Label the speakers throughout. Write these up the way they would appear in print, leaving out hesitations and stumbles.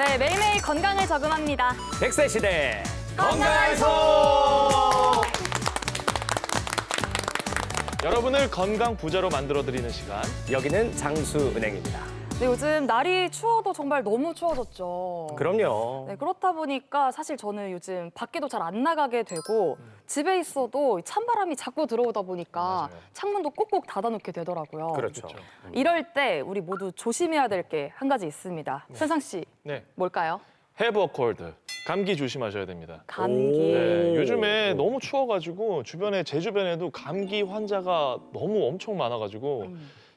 Speaker 1: 네, 매일매일 건강을 저금합니다.
Speaker 2: 100세 시대
Speaker 1: 건강해서!
Speaker 3: 여러분을 건강 부자로 만들어드리는 시간.
Speaker 2: 여기는 장수은행입니다.
Speaker 1: 네, 요즘 날이 추워도 정말 너무 추워졌죠.
Speaker 2: 그럼요.
Speaker 1: 네, 그렇다 보니까 사실 저는 요즘 밖에도 잘 안 나가게 되고 집에 있어도 찬바람이 자꾸 들어오다 보니까
Speaker 3: 맞아요.
Speaker 1: 창문도 꼭꼭 닫아놓게 되더라고요.
Speaker 2: 그렇죠.
Speaker 1: 이럴 때 우리 모두 조심해야 될 게 한 가지 있습니다. 현상 씨,
Speaker 3: 네,
Speaker 1: 뭘까요?
Speaker 3: have a cold. 감기 조심하셔야 됩니다.
Speaker 1: 감기.
Speaker 3: 네, 요즘에 너무 추워가지고 제 주변에도 감기 환자가 너무 엄청 많아가지고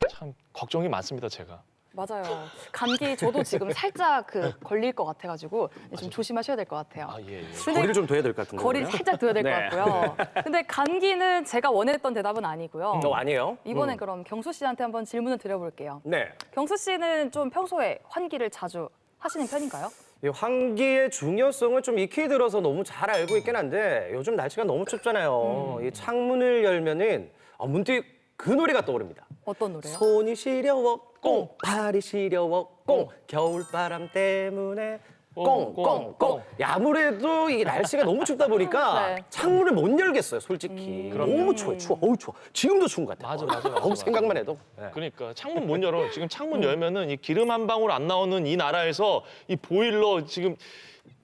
Speaker 3: 참 걱정이 많습니다, 제가.
Speaker 1: 맞아요. 감기 저도 지금 살짝 걸릴 것 같아가지고 좀 조심하셔야 될 것 같아요.
Speaker 3: 아, 예, 예.
Speaker 1: 근데
Speaker 2: 거리를 좀 둬야 될 것 같은데.
Speaker 1: 거리를 살짝 둬야 될 것
Speaker 2: 네.
Speaker 1: 같고요. 근데 감기는 제가 원했던 대답은 아니고요.
Speaker 2: 아니에요?
Speaker 1: 이번엔 그럼 경수 씨한테 한번 질문을 드려볼게요.
Speaker 2: 네.
Speaker 1: 경수 씨는 좀 평소에 환기를 자주 하시는 편인가요?
Speaker 2: 이 환기의 중요성을 좀 익히 들어서 너무 잘 알고 있긴 한데 요즘 날씨가 너무 춥잖아요. 이 창문을 열면은 문득 그 노래가 떠오릅니다.
Speaker 1: 어떤 노래요?
Speaker 2: 손이 시려워 꽁, 발이 시려워 꽁, 겨울바람 때문에 꽁꽁꽁. 아무래도 이 날씨가 너무 춥다 보니까
Speaker 1: 네.
Speaker 2: 창문을 못 열겠어요, 솔직히. 너무 추워요, 추워. 어우, 추워. 지금도 추운 것 같아요.
Speaker 3: 맞아.
Speaker 2: 생각만 해도. 네.
Speaker 3: 그러니까 창문 못 열어. 지금 창문 열면은 이 기름 한 방울 안 나오는 이 나라에서 이 보일러 지금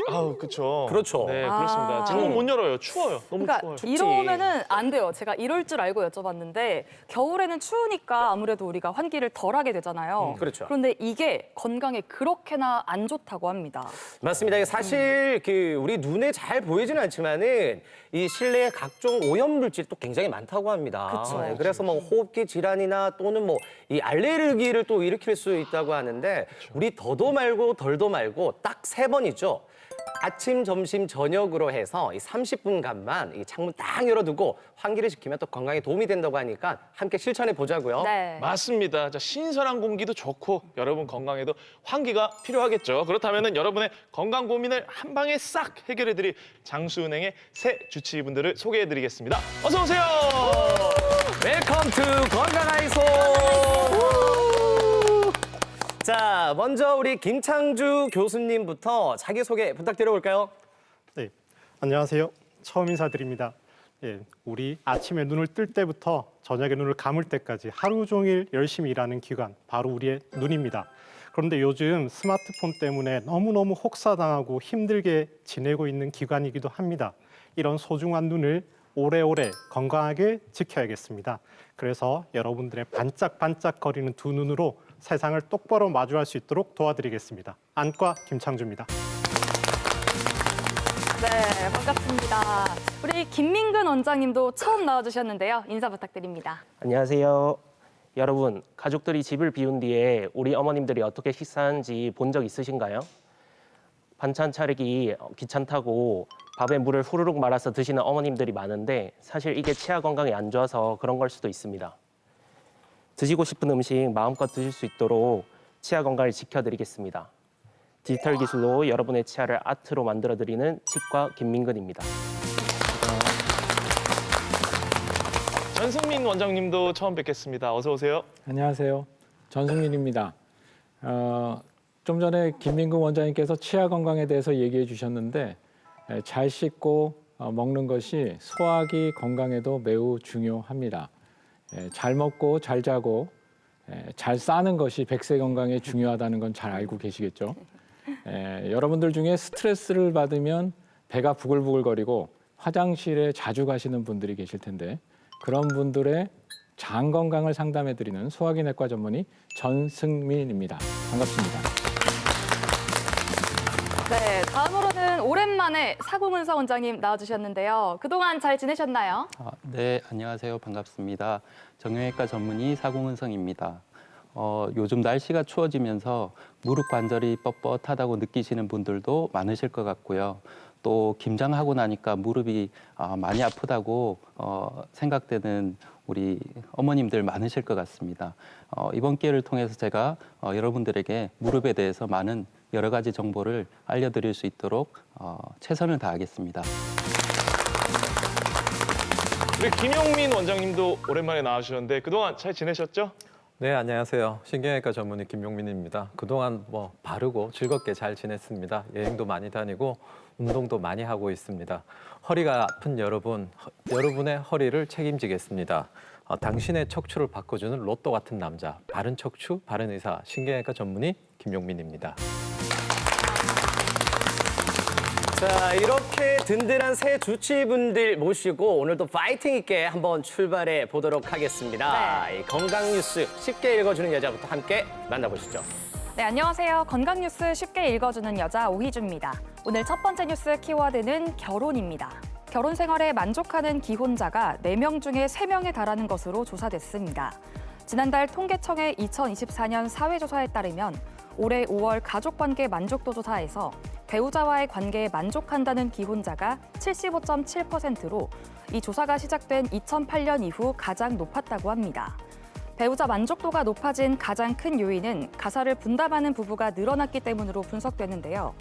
Speaker 3: 그렇죠.
Speaker 2: 그렇죠.
Speaker 3: 네, 그렇습니다.
Speaker 1: 아.
Speaker 3: 창문 못 열어요. 추워요. 너무
Speaker 1: 그러니까
Speaker 3: 추워요.
Speaker 1: 이러면은 안 돼요. 제가 이럴 줄 알고 여쭤봤는데 겨울에는 추우니까 아무래도 우리가 환기를 덜 하게 되잖아요.
Speaker 2: 그렇죠.
Speaker 1: 그런데 이게 건강에 그렇게나 안 좋다고 합니다.
Speaker 2: 맞습니다. 이게 사실 우리 눈에 잘 보이지는 않지만은 이 실내에 각종 오염물질이 또 굉장히 많다고 합니다.
Speaker 1: 그쵸.
Speaker 2: 네, 그래서 뭐 호흡기 질환이나 또는 뭐 이 알레르기를 또 일으킬 수 있다고 하는데 우리 더도 말고 덜도 말고 딱 3번이죠. 아침, 점심, 저녁으로 해서 이 30분간만 이 창문 딱 열어두고 환기를 시키면 또 건강에 도움이 된다고 하니까 함께 실천해 보자고요.
Speaker 1: 네.
Speaker 3: 맞습니다. 자, 신선한 공기도 좋고 여러분 건강에도 환기가 필요하겠죠. 그렇다면은 여러분의 건강 고민을 한 방에 싹 해결해드릴 장수은행의 새 주치의분들을 소개해드리겠습니다. 어서 오세요.
Speaker 2: 웰컴 투 건강하이소. 자, 먼저 우리 김창주 교수님부터 자기소개 부탁드려볼까요?
Speaker 4: 네, 안녕하세요. 처음 인사드립니다. 예, 우리 아침에 눈을 뜰 때부터 저녁에 눈을 감을 때까지 하루 종일 열심히 일하는 기관, 바로 우리의 눈입니다. 그런데 요즘 스마트폰 때문에 너무너무 혹사당하고 힘들게 지내고 있는 기관이기도 합니다. 이런 소중한 눈을 오래오래 건강하게 지켜야겠습니다. 그래서 여러분들의 반짝반짝거리는 두 눈으로 세상을 똑바로 마주할 수 있도록 도와드리겠습니다. 안과 김창주입니다.
Speaker 1: 네, 반갑습니다. 우리 김민근 원장님도 처음 나와주셨는데요. 인사 부탁드립니다.
Speaker 5: 안녕하세요. 여러분, 가족들이 집을 비운 뒤에 우리 어머님들이 어떻게 식사하는지 본 적 있으신가요? 반찬 차리기 귀찮다고 밥에 물을 후루룩 말아서 드시는 어머님들이 많은데 사실 이게 치아 건강에 안 좋아서 그런 걸 수도 있습니다. 드시고 싶은 음식 마음껏 드실 수 있도록 치아 건강을 지켜드리겠습니다. 디지털 기술로 여러분의 치아를 아트로 만들어드리는 치과 김민근입니다.
Speaker 3: 전승민 원장님도 처음 뵙겠습니다. 어서 오세요.
Speaker 6: 안녕하세요. 전승민입니다. 좀 전에 김민근 원장님께서 치아 건강에 대해서 얘기해 주셨는데 잘 씻고 먹는 것이 소화기 건강에도 매우 중요합니다. 잘 먹고 잘 자고 잘 싸는 것이 100세 건강에 중요하다는 건 잘 알고 계시겠죠. 여러분들 중에 스트레스를 받으면 배가 부글부글거리고 화장실에 자주 가시는 분들이 계실 텐데 그런 분들의 장 건강을 상담해드리는 소화기 내과 전문의 전승민입니다. 반갑습니다.
Speaker 1: 네, 다음으로는 오랜만에 사공은서 원장님 나와주셨는데요. 그동안 잘 지내셨나요?
Speaker 7: 네, 안녕하세요. 반갑습니다. 정형외과 전문의 사공은성입니다. 요즘 날씨가 추워지면서 무릎 관절이 뻣뻣하다고 느끼시는 분들도 많으실 것 같고요. 또 김장하고 나니까 무릎이 많이 아프다고 생각되는 우리 어머님들 많으실 것 같습니다. 이번 기회를 통해서 제가 여러분들에게 무릎에 대해서 많은 여러 가지 정보를 알려드릴 수 있도록 최선을 다하겠습니다.
Speaker 3: 우리 김용민 원장님도 오랜만에 나와주셨는데 그동안 잘 지내셨죠?
Speaker 8: 네, 안녕하세요. 신경외과 전문의 김용민입니다. 그동안 바르고 즐겁게 잘 지냈습니다. 여행도 많이 다니고 운동도 많이 하고 있습니다. 허리가 아픈 여러분의 허리를 책임지겠습니다. 당신의 척추를 바꿔주는 로또 같은 남자, 바른 척추, 바른 의사, 신경외과 전문의 김용민입니다.
Speaker 2: 자, 이렇게 든든한 새 주치의분들 모시고 오늘도 파이팅 있게 한번 출발해 보도록 하겠습니다. 이 건강 뉴스 쉽게 읽어주는 여자부터 함께 만나보시죠.
Speaker 1: 네, 안녕하세요. 건강 뉴스 쉽게 읽어주는 여자 오희주입니다. 오늘 첫 번째 뉴스 키워드는 결혼입니다. 결혼 생활에 만족하는 기혼자가 4명 중에 3명에 달하는 것으로 조사됐습니다. 지난달 통계청의 2024년 사회조사에 따르면 올해 5월 가족관계 만족도 조사에서 배우자와의 관계에 만족한다는 기혼자가 75.7%로 이 조사가 시작된 2008년 이후 가장 높았다고 합니다. 배우자 만족도가 높아진 가장 큰 요인은 가사를 분담하는 부부가 늘어났기 때문으로 분석되는데요.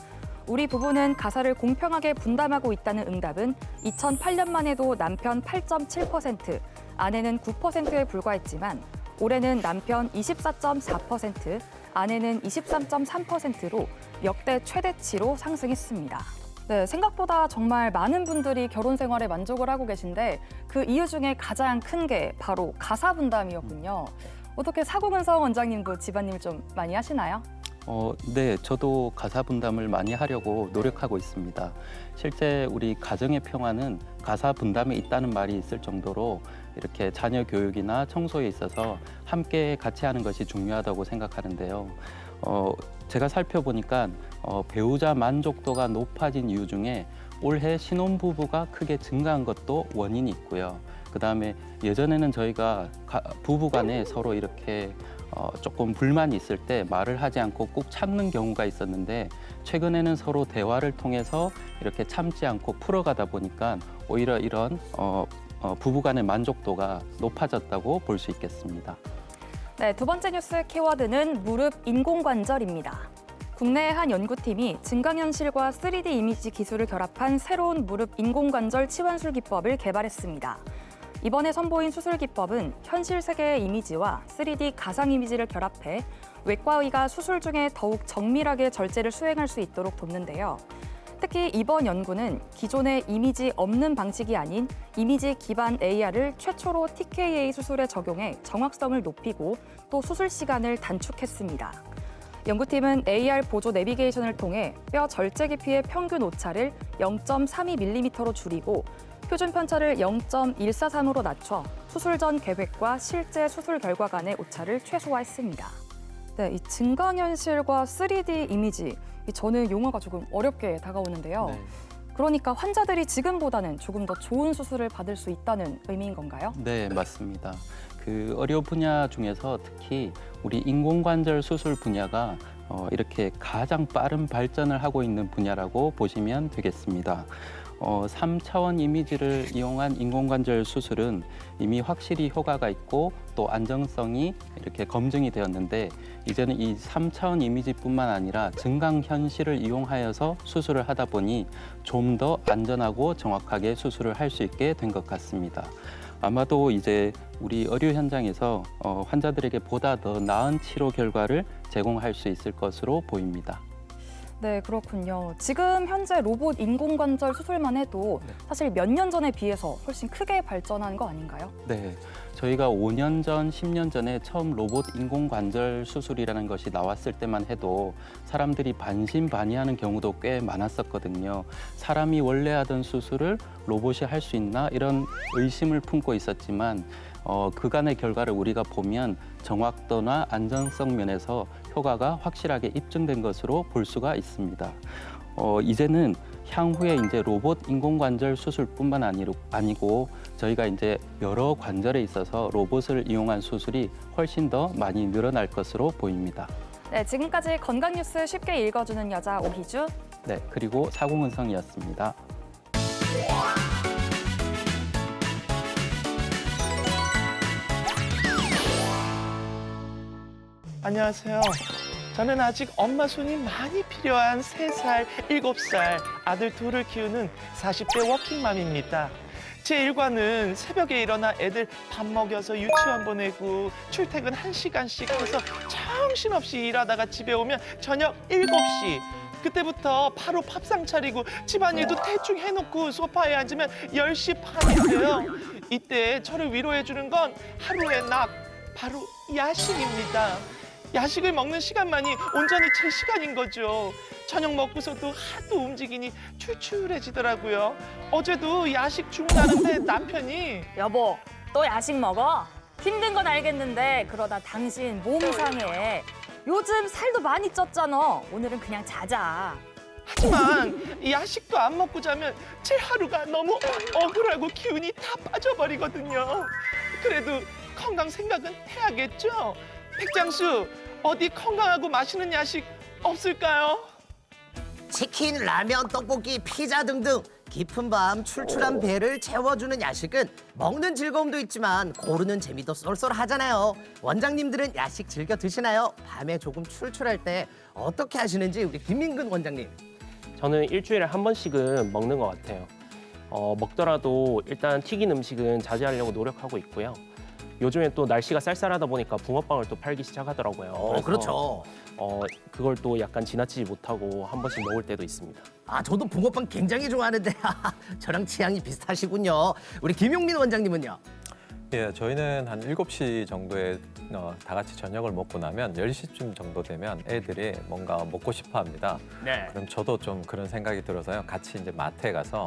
Speaker 1: 우리 부부는 가사를 공평하게 분담하고 있다는 응답은 2008년만 해도 남편 8.7%, 아내는 9%에 불과했지만 올해는 남편 24.4%, 아내는 23.3%로 역대 최대치로 상승했습니다. 네, 생각보다 정말 많은 분들이 결혼 생활에 만족을 하고 계신데 그 이유 중에 가장 큰 게 바로 가사 분담이었군요. 어떻게 사고근성 원장님도 집안일 좀 많이 하시나요?
Speaker 7: 네, 저도 가사 분담을 많이 하려고 노력하고 있습니다. 실제 우리 가정의 평화는 가사 분담에 있다는 말이 있을 정도로 이렇게 자녀 교육이나 청소에 있어서 함께 같이 하는 것이 중요하다고 생각하는데요. 제가 살펴보니까 배우자 만족도가 높아진 이유 중에 올해 신혼부부가 크게 증가한 것도 원인이 있고요. 그다음에 예전에는 저희가 부부 간에 서로 이렇게 조금 불만이 있을 때 말을 하지 않고 꾹 참는 경우가 있었는데 최근에는 서로 대화를 통해서 이렇게 참지 않고 풀어가다 보니까 오히려 이런 부부 간의 만족도가 높아졌다고 볼 수 있겠습니다.
Speaker 1: 네, 두 번째 뉴스 키워드는 무릎 인공관절입니다. 국내의 한 연구팀이 증강현실과 3D 이미지 기술을 결합한 새로운 무릎 인공관절 치환술 기법을 개발했습니다. 이번에 선보인 수술 기법은 현실 세계의 이미지와 3D 가상 이미지를 결합해 외과의가 수술 중에 더욱 정밀하게 절제를 수행할 수 있도록 돕는데요. 특히 이번 연구는 기존의 이미지 없는 방식이 아닌 이미지 기반 AR을 최초로 TKA 수술에 적용해 정확성을 높이고 또 수술 시간을 단축했습니다. 연구팀은 AR 보조 내비게이션을 통해 뼈 절제 깊이의 평균 오차를 0.32mm로 줄이고 표준 편차를 0.143으로 낮춰 수술 전 계획과 실제 수술 결과 간의 오차를 최소화했습니다. 네, 이 증강현실과 3D 이미지, 저는 용어가 조금 어렵게 다가오는데요.
Speaker 7: 네.
Speaker 1: 그러니까 환자들이 지금보다는 조금 더 좋은 수술을 받을 수 있다는 의미인 건가요?
Speaker 7: 네, 맞습니다. 그 의료 분야 중에서 특히 우리 인공관절 수술 분야가 이렇게 가장 빠른 발전을 하고 있는 분야라고 보시면 되겠습니다. 3차원 이미지를 이용한 인공관절 수술은 이미 확실히 효과가 있고 또 안정성이 이렇게 검증이 되었는데 이제는 이 3차원 이미지뿐만 아니라 증강현실을 이용하여서 수술을 하다 보니 좀 더 안전하고 정확하게 수술을 할 수 있게 된 것 같습니다. 아마도 이제 우리 의료 현장에서 환자들에게 보다 더 나은 치료 결과를 제공할 수 있을 것으로 보입니다.
Speaker 1: 네, 그렇군요. 지금 현재 로봇 인공관절 수술만 해도 사실 몇 년 전에 비해서 훨씬 크게 발전한 거 아닌가요?
Speaker 7: 네, 저희가 5년 전, 10년 전에 처음 로봇 인공관절 수술이라는 것이 나왔을 때만 해도 사람들이 반신반의하는 경우도 꽤 많았었거든요. 사람이 원래 하던 수술을 로봇이 할 수 있나 이런 의심을 품고 있었지만 그간의 결과를 우리가 보면 정확도나 안전성 면에서 효과가 확실하게 입증된 것으로 볼 수가 있습니다. 이제는 향후에 이제 로봇 인공관절 수술뿐만 아니고 저희가 이제 여러 관절에 있어서 로봇을 이용한 수술이 훨씬 더 많이 늘어날 것으로 보입니다.
Speaker 1: 네, 지금까지 건강 뉴스 쉽게 읽어주는 여자 오희주.
Speaker 7: 네, 그리고 사공은성이었습니다.
Speaker 3: 안녕하세요. 저는 아직 엄마 손이 많이 필요한 3살, 7살 아들 둘을 키우는 40대 워킹맘입니다. 제 일과는 새벽에 일어나 애들 밥 먹여서 유치원 보내고 출퇴근 1시간씩 해서 정신없이 일하다가 집에 오면 저녁 7시. 그때부터 바로 밥상 차리고 집안일도 대충 해놓고 소파에 앉으면 10시 반인데요. 이때 저를 위로해주는 건 하루의 낙, 바로 야식입니다. 야식을 먹는 시간만이 온전히 제 시간인 거죠. 저녁 먹고서도 하도 움직이니 출출해지더라고요. 어제도 야식 주문하는데 남편이
Speaker 1: 여보, 또 야식 먹어? 힘든 건 알겠는데 그러다 당신 몸 상해. 요즘 살도 많이 쪘잖아. 오늘은 그냥 자자.
Speaker 3: 하지만 야식도 안 먹고 자면 제 하루가 너무 억울하고 기운이 다 빠져버리거든요. 그래도 건강 생각은 해야겠죠? 백장수, 어디 건강하고 맛있는 야식 없을까요?
Speaker 9: 치킨, 라면, 떡볶이, 피자 등등 깊은 밤 출출한 배를 채워주는 야식은 먹는 즐거움도 있지만 고르는 재미도 쏠쏠하잖아요. 원장님들은 야식 즐겨 드시나요? 밤에 조금 출출할 때 어떻게 하시는지 우리 김민근 원장님.
Speaker 5: 저는 일주일에 한 번씩은 먹는 것 같아요. 먹더라도 일단 튀긴 음식은 자제하려고 노력하고 있고요. 요즘에 또 날씨가 쌀쌀하다 보니까 붕어빵을 또 팔기 시작하더라고요. 그래서,
Speaker 9: 그렇죠.
Speaker 5: 그걸 또 약간 지나치지 못하고 한 번씩 먹을 때도 있습니다.
Speaker 9: 아, 저도 붕어빵 굉장히 좋아하는데 저랑 취향이 비슷하시군요. 우리 김용민 원장님은요?
Speaker 8: 예, 저희는 한 7시 정도에 다 같이 저녁을 먹고 나면 10시쯤 정도 되면 애들이 뭔가 먹고 싶어 합니다.
Speaker 9: 네.
Speaker 8: 그럼 저도 좀 그런 생각이 들어서요. 같이 이제 마트에 가서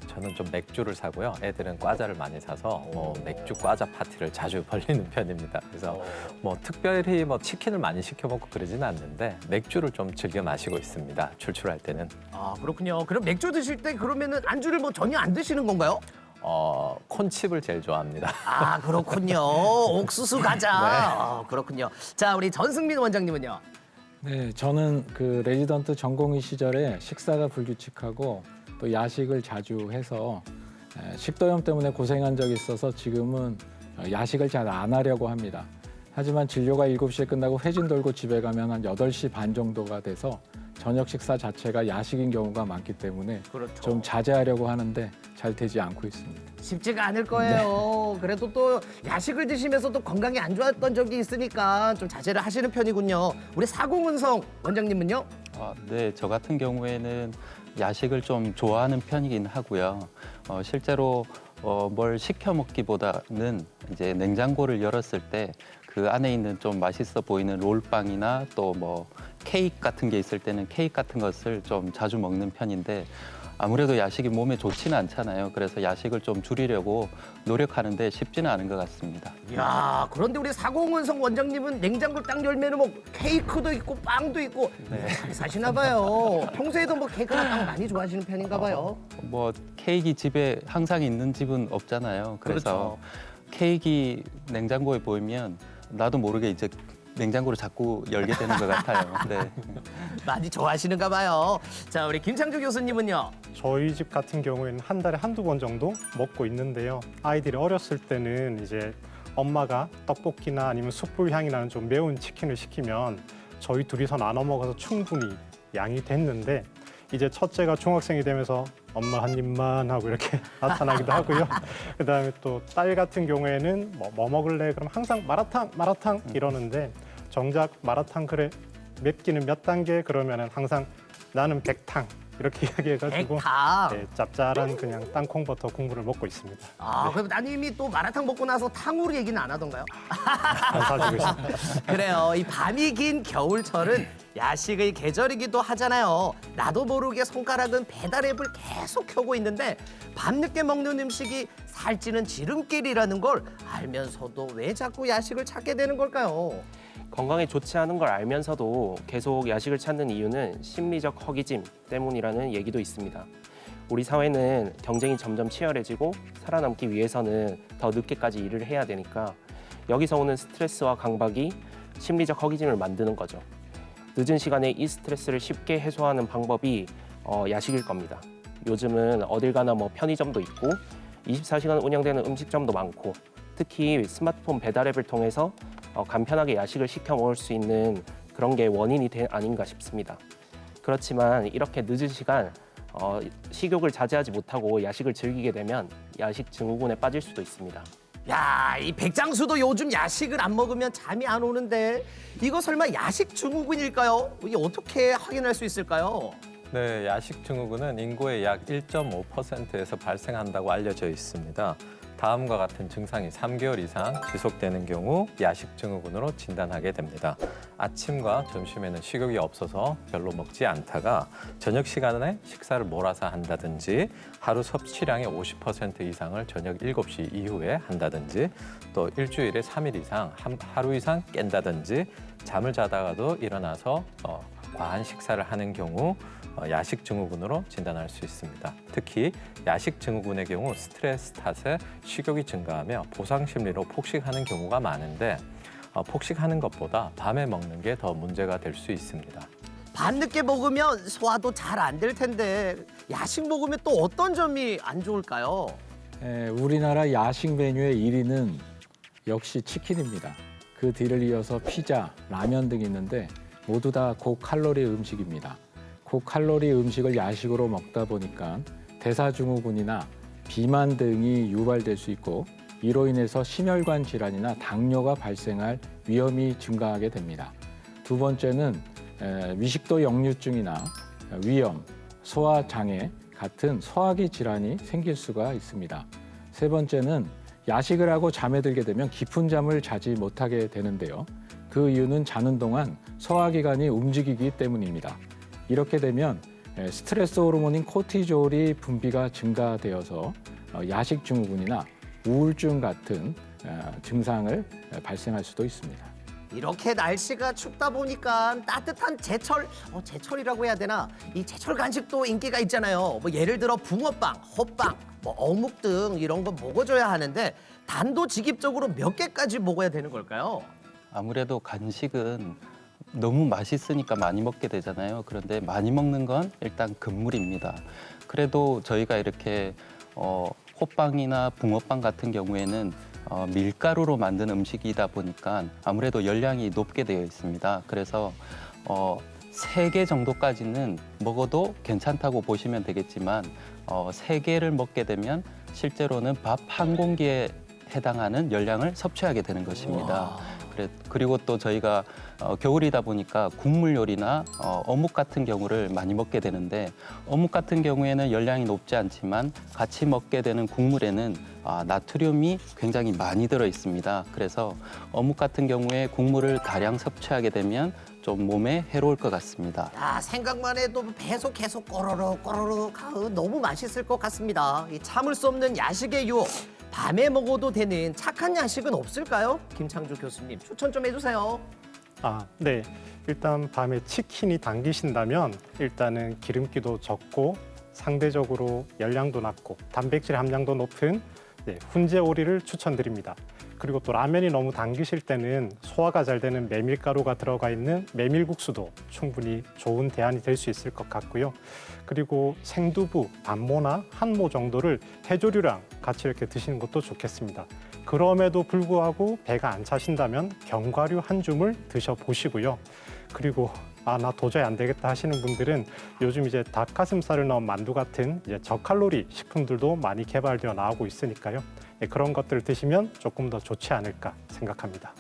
Speaker 8: 저는 좀 맥주를 사고요. 애들은 과자를 많이 사서 맥주 과자 파티를 자주 벌리는 편입니다. 그래서 뭐 특별히 뭐 치킨을 많이 시켜 먹고 그러지는 않는데 맥주를 좀 즐겨 마시고 있습니다. 출출할 때는.
Speaker 9: 아, 그렇군요. 그럼 맥주 드실 때 그러면은 안주를 뭐 전혀 안 드시는 건가요?
Speaker 8: 콘칩을 제일 좋아합니다.
Speaker 9: 아, 그렇군요. 옥수수 과자. 그렇군요. 자, 우리 전승민 원장님은요?
Speaker 6: 네, 저는 그 레지던트 전공의 시절에 식사가 불규칙하고 또 야식을 자주 해서 식도염 때문에 고생한 적이 있어서 지금은 야식을 잘 안 하려고 합니다. 하지만 진료가 7시에 끝나고 회진 돌고 집에 가면 한 8시 반 정도가 돼서 저녁 식사 자체가 야식인 경우가 많기 때문에
Speaker 9: 그렇죠.
Speaker 6: 좀 자제하려고 하는데 잘 되지 않고 있습니다.
Speaker 9: 쉽지가 않을 거예요. 그래도 또 야식을 드시면서도 건강이 안 좋았던 적이 있으니까 좀 자제를 하시는 편이군요. 우리 사공은성 원장님은요?
Speaker 7: 네, 저 같은 경우에는 야식을 좀 좋아하는 편이긴 하고요. 실제로 뭘 시켜 먹기보다는 이제 냉장고를 열었을 때 그 안에 있는 좀 맛있어 보이는 롤빵이나 또 뭐 케이크 같은 게 있을 때는 케이크 같은 것을 좀 자주 먹는 편인데 아무래도 야식이 몸에 좋지는 않잖아요. 그래서 야식을 좀 줄이려고 노력하는데 쉽지는 않은 것 같습니다.
Speaker 9: 이야, 그런데 우리 사공은성 원장님은 냉장고 딱 열면은 뭐 케이크도 있고 빵도 있고 잘 사시나 봐요. 평소에도 뭐 케이크나 빵 많이 좋아하시는 편인가 봐요.
Speaker 7: 뭐 케이크 집에 항상 있는 집은 없잖아요. 그래서 케이크 냉장고에 보이면 나도 모르게 이제 냉장고를 자꾸 열게 되는 것 같아요. 네.
Speaker 9: 많이 좋아하시는가 봐요. 자, 우리 김창주 교수님은요?
Speaker 4: 저희 집 같은 경우에는 한 달에 한두 번 정도 먹고 있는데요. 아이들이 어렸을 때는 이제 엄마가 떡볶이나 아니면 숯불 향이 나는 좀 매운 치킨을 시키면 저희 둘이서 나눠 먹어서 충분히 양이 됐는데 이제 첫째가 중학생이 되면서 엄마 한 입만 하고 이렇게 나타나기도 하고요. 그다음에 또 딸 같은 경우에는 뭐 먹을래? 그럼 항상 마라탕 이러는데 정작 마라탕 그래 맵기는 몇 단계 그러면은 항상 나는 백탕 이렇게 이야기해가지고
Speaker 9: 백탕.
Speaker 4: 네, 짭짤한 그냥 땅콩버터 국물을 먹고 있습니다.
Speaker 9: 아, 그럼 따님이 또 마라탕 먹고 나서 탕후루 얘기는 안 하던가요?
Speaker 4: 안 사주고 있습니다.
Speaker 9: 그래요. 이 밤이 긴 겨울철은 야식의 계절이기도 하잖아요. 나도 모르게 손가락은 배달 앱을 계속 켜고 있는데 밤늦게 먹는 음식이 살찌는 지름길이라는 걸 알면서도 왜 자꾸 야식을 찾게 되는 걸까요?
Speaker 5: 건강에 좋지 않은 걸 알면서도 계속 야식을 찾는 이유는 심리적 허기짐 때문이라는 얘기도 있습니다. 우리 사회는 경쟁이 점점 치열해지고 살아남기 위해서는 더 늦게까지 일을 해야 되니까 여기서 오는 스트레스와 강박이 심리적 허기짐을 만드는 거죠. 늦은 시간에 이 스트레스를 쉽게 해소하는 방법이 야식일 겁니다. 요즘은 어딜 가나 뭐 편의점도 있고 24시간 운영되는 음식점도 많고 특히 스마트폰 배달 앱을 통해서 간편하게 야식을 시켜 먹을 수 있는 그런 게 원인이 아닌가 싶습니다. 그렇지만 이렇게 늦은 시간 식욕을 자제하지 못하고 야식을 즐기게 되면 야식 증후군에 빠질 수도 있습니다.
Speaker 9: 야, 이 백장수도 요즘 야식을 안 먹으면 잠이 안 오는데 이거 설마 야식 증후군일까요? 이게 어떻게 확인할 수 있을까요?
Speaker 8: 네, 야식 증후군은 인구의 약 1.5%에서 발생한다고 알려져 있습니다. 다음과 같은 증상이 3개월 이상 지속되는 경우 야식 증후군으로 진단하게 됩니다. 아침과 점심에는 식욕이 없어서 별로 먹지 않다가 저녁 시간에 식사를 몰아서 한다든지 하루 섭취량의 50% 이상을 저녁 7시 이후에 한다든지 또 일주일에 3일 이상 하루 이상 깬다든지 잠을 자다가도 일어나서 과한 식사를 하는 경우 야식 증후군으로 진단할 수 있습니다. 특히 야식 증후군의 경우 스트레스 탓에 식욕이 증가하며 보상 심리로 폭식하는 경우가 많은데 폭식하는 것보다 밤에 먹는 게 더 문제가 될 수 있습니다.
Speaker 9: 밤늦게 먹으면 소화도 잘 안 될 텐데 야식 먹으면 또 어떤 점이 안 좋을까요?
Speaker 6: 우리나라 야식 메뉴의 1위는 역시 치킨입니다. 그 뒤를 이어서 피자, 라면 등이 있는데 모두 다 고칼로리 음식입니다. 고칼로리 음식을 야식으로 먹다 보니까 대사증후군이나 비만 등이 유발될 수 있고 이로 인해서 심혈관 질환이나 당뇨가 발생할 위험이 증가하게 됩니다. 두 번째는 미식도 역류증이나 위염, 소화장애 같은 소화기 질환이 생길 수가 있습니다. 세 번째는 야식을 하고 잠에 들게 되면 깊은 잠을 자지 못하게 되는데요. 그 이유는 자는 동안 소화기관이 움직이기 때문입니다. 이렇게 되면 스트레스 호르몬인 코티졸이 분비가 증가되어서 야식 증후군이나 우울증 같은 증상을 발생할 수도 있습니다.
Speaker 9: 이렇게 날씨가 춥다 보니까 따뜻한 제철이라고 해야 되나? 이 제철 간식도 인기가 있잖아요. 뭐 예를 들어 붕어빵, 호빵, 뭐 어묵 등 이런 거 먹어줘야 하는데 단도직입적으로 몇 개까지 먹어야 되는 걸까요?
Speaker 7: 아무래도 간식은 너무 맛있으니까 많이 먹게 되잖아요. 그런데 많이 먹는 건 일단 금물입니다. 그래도 저희가 이렇게 호빵이나 붕어빵 같은 경우에는 밀가루로 만든 음식이다 보니까 아무래도 열량이 높게 되어 있습니다. 그래서 3개 정도까지는 먹어도 괜찮다고 보시면 되겠지만 3개를 먹게 되면 실제로는 밥 한 공기에 해당하는 열량을 섭취하게 되는 것입니다. 그리고 또 저희가 겨울이다 보니까 국물 요리나 어묵 같은 경우를 많이 먹게 되는데 어묵 같은 경우에는 열량이 높지 않지만 같이 먹게 되는 국물에는 나트륨이 굉장히 많이 들어 있습니다. 그래서 어묵 같은 경우에 국물을 다량 섭취하게 되면 좀 몸에 해로울 것 같습니다.
Speaker 9: 야, 생각만 해도 배속 계속 꼬르륵 너무 맛있을 것 같습니다. 이 참을 수 없는 야식의 유혹. 밤에 먹어도 되는 착한 야식은 없을까요? 김창조 교수님 추천 좀 해주세요.
Speaker 4: 네. 일단 밤에 치킨이 당기신다면 일단은 기름기도 적고 상대적으로 열량도 낮고 단백질 함량도 높은 훈제 오리를 추천드립니다. 그리고 또 라면이 너무 당기실 때는 소화가 잘 되는 메밀가루가 들어가 있는 메밀국수도 충분히 좋은 대안이 될 수 있을 것 같고요. 그리고 생두부, 반모나 한모 정도를 해조류랑 같이 이렇게 드시는 것도 좋겠습니다. 그럼에도 불구하고 배가 안 차신다면 견과류 한 줌을 드셔보시고요. 그리고 나 도저히 안 되겠다 하시는 분들은 요즘 이제 닭가슴살을 넣은 만두 같은 이제 저칼로리 식품들도 많이 개발되어 나오고 있으니까요. 그런 것들을 드시면 조금 더 좋지 않을까 생각합니다.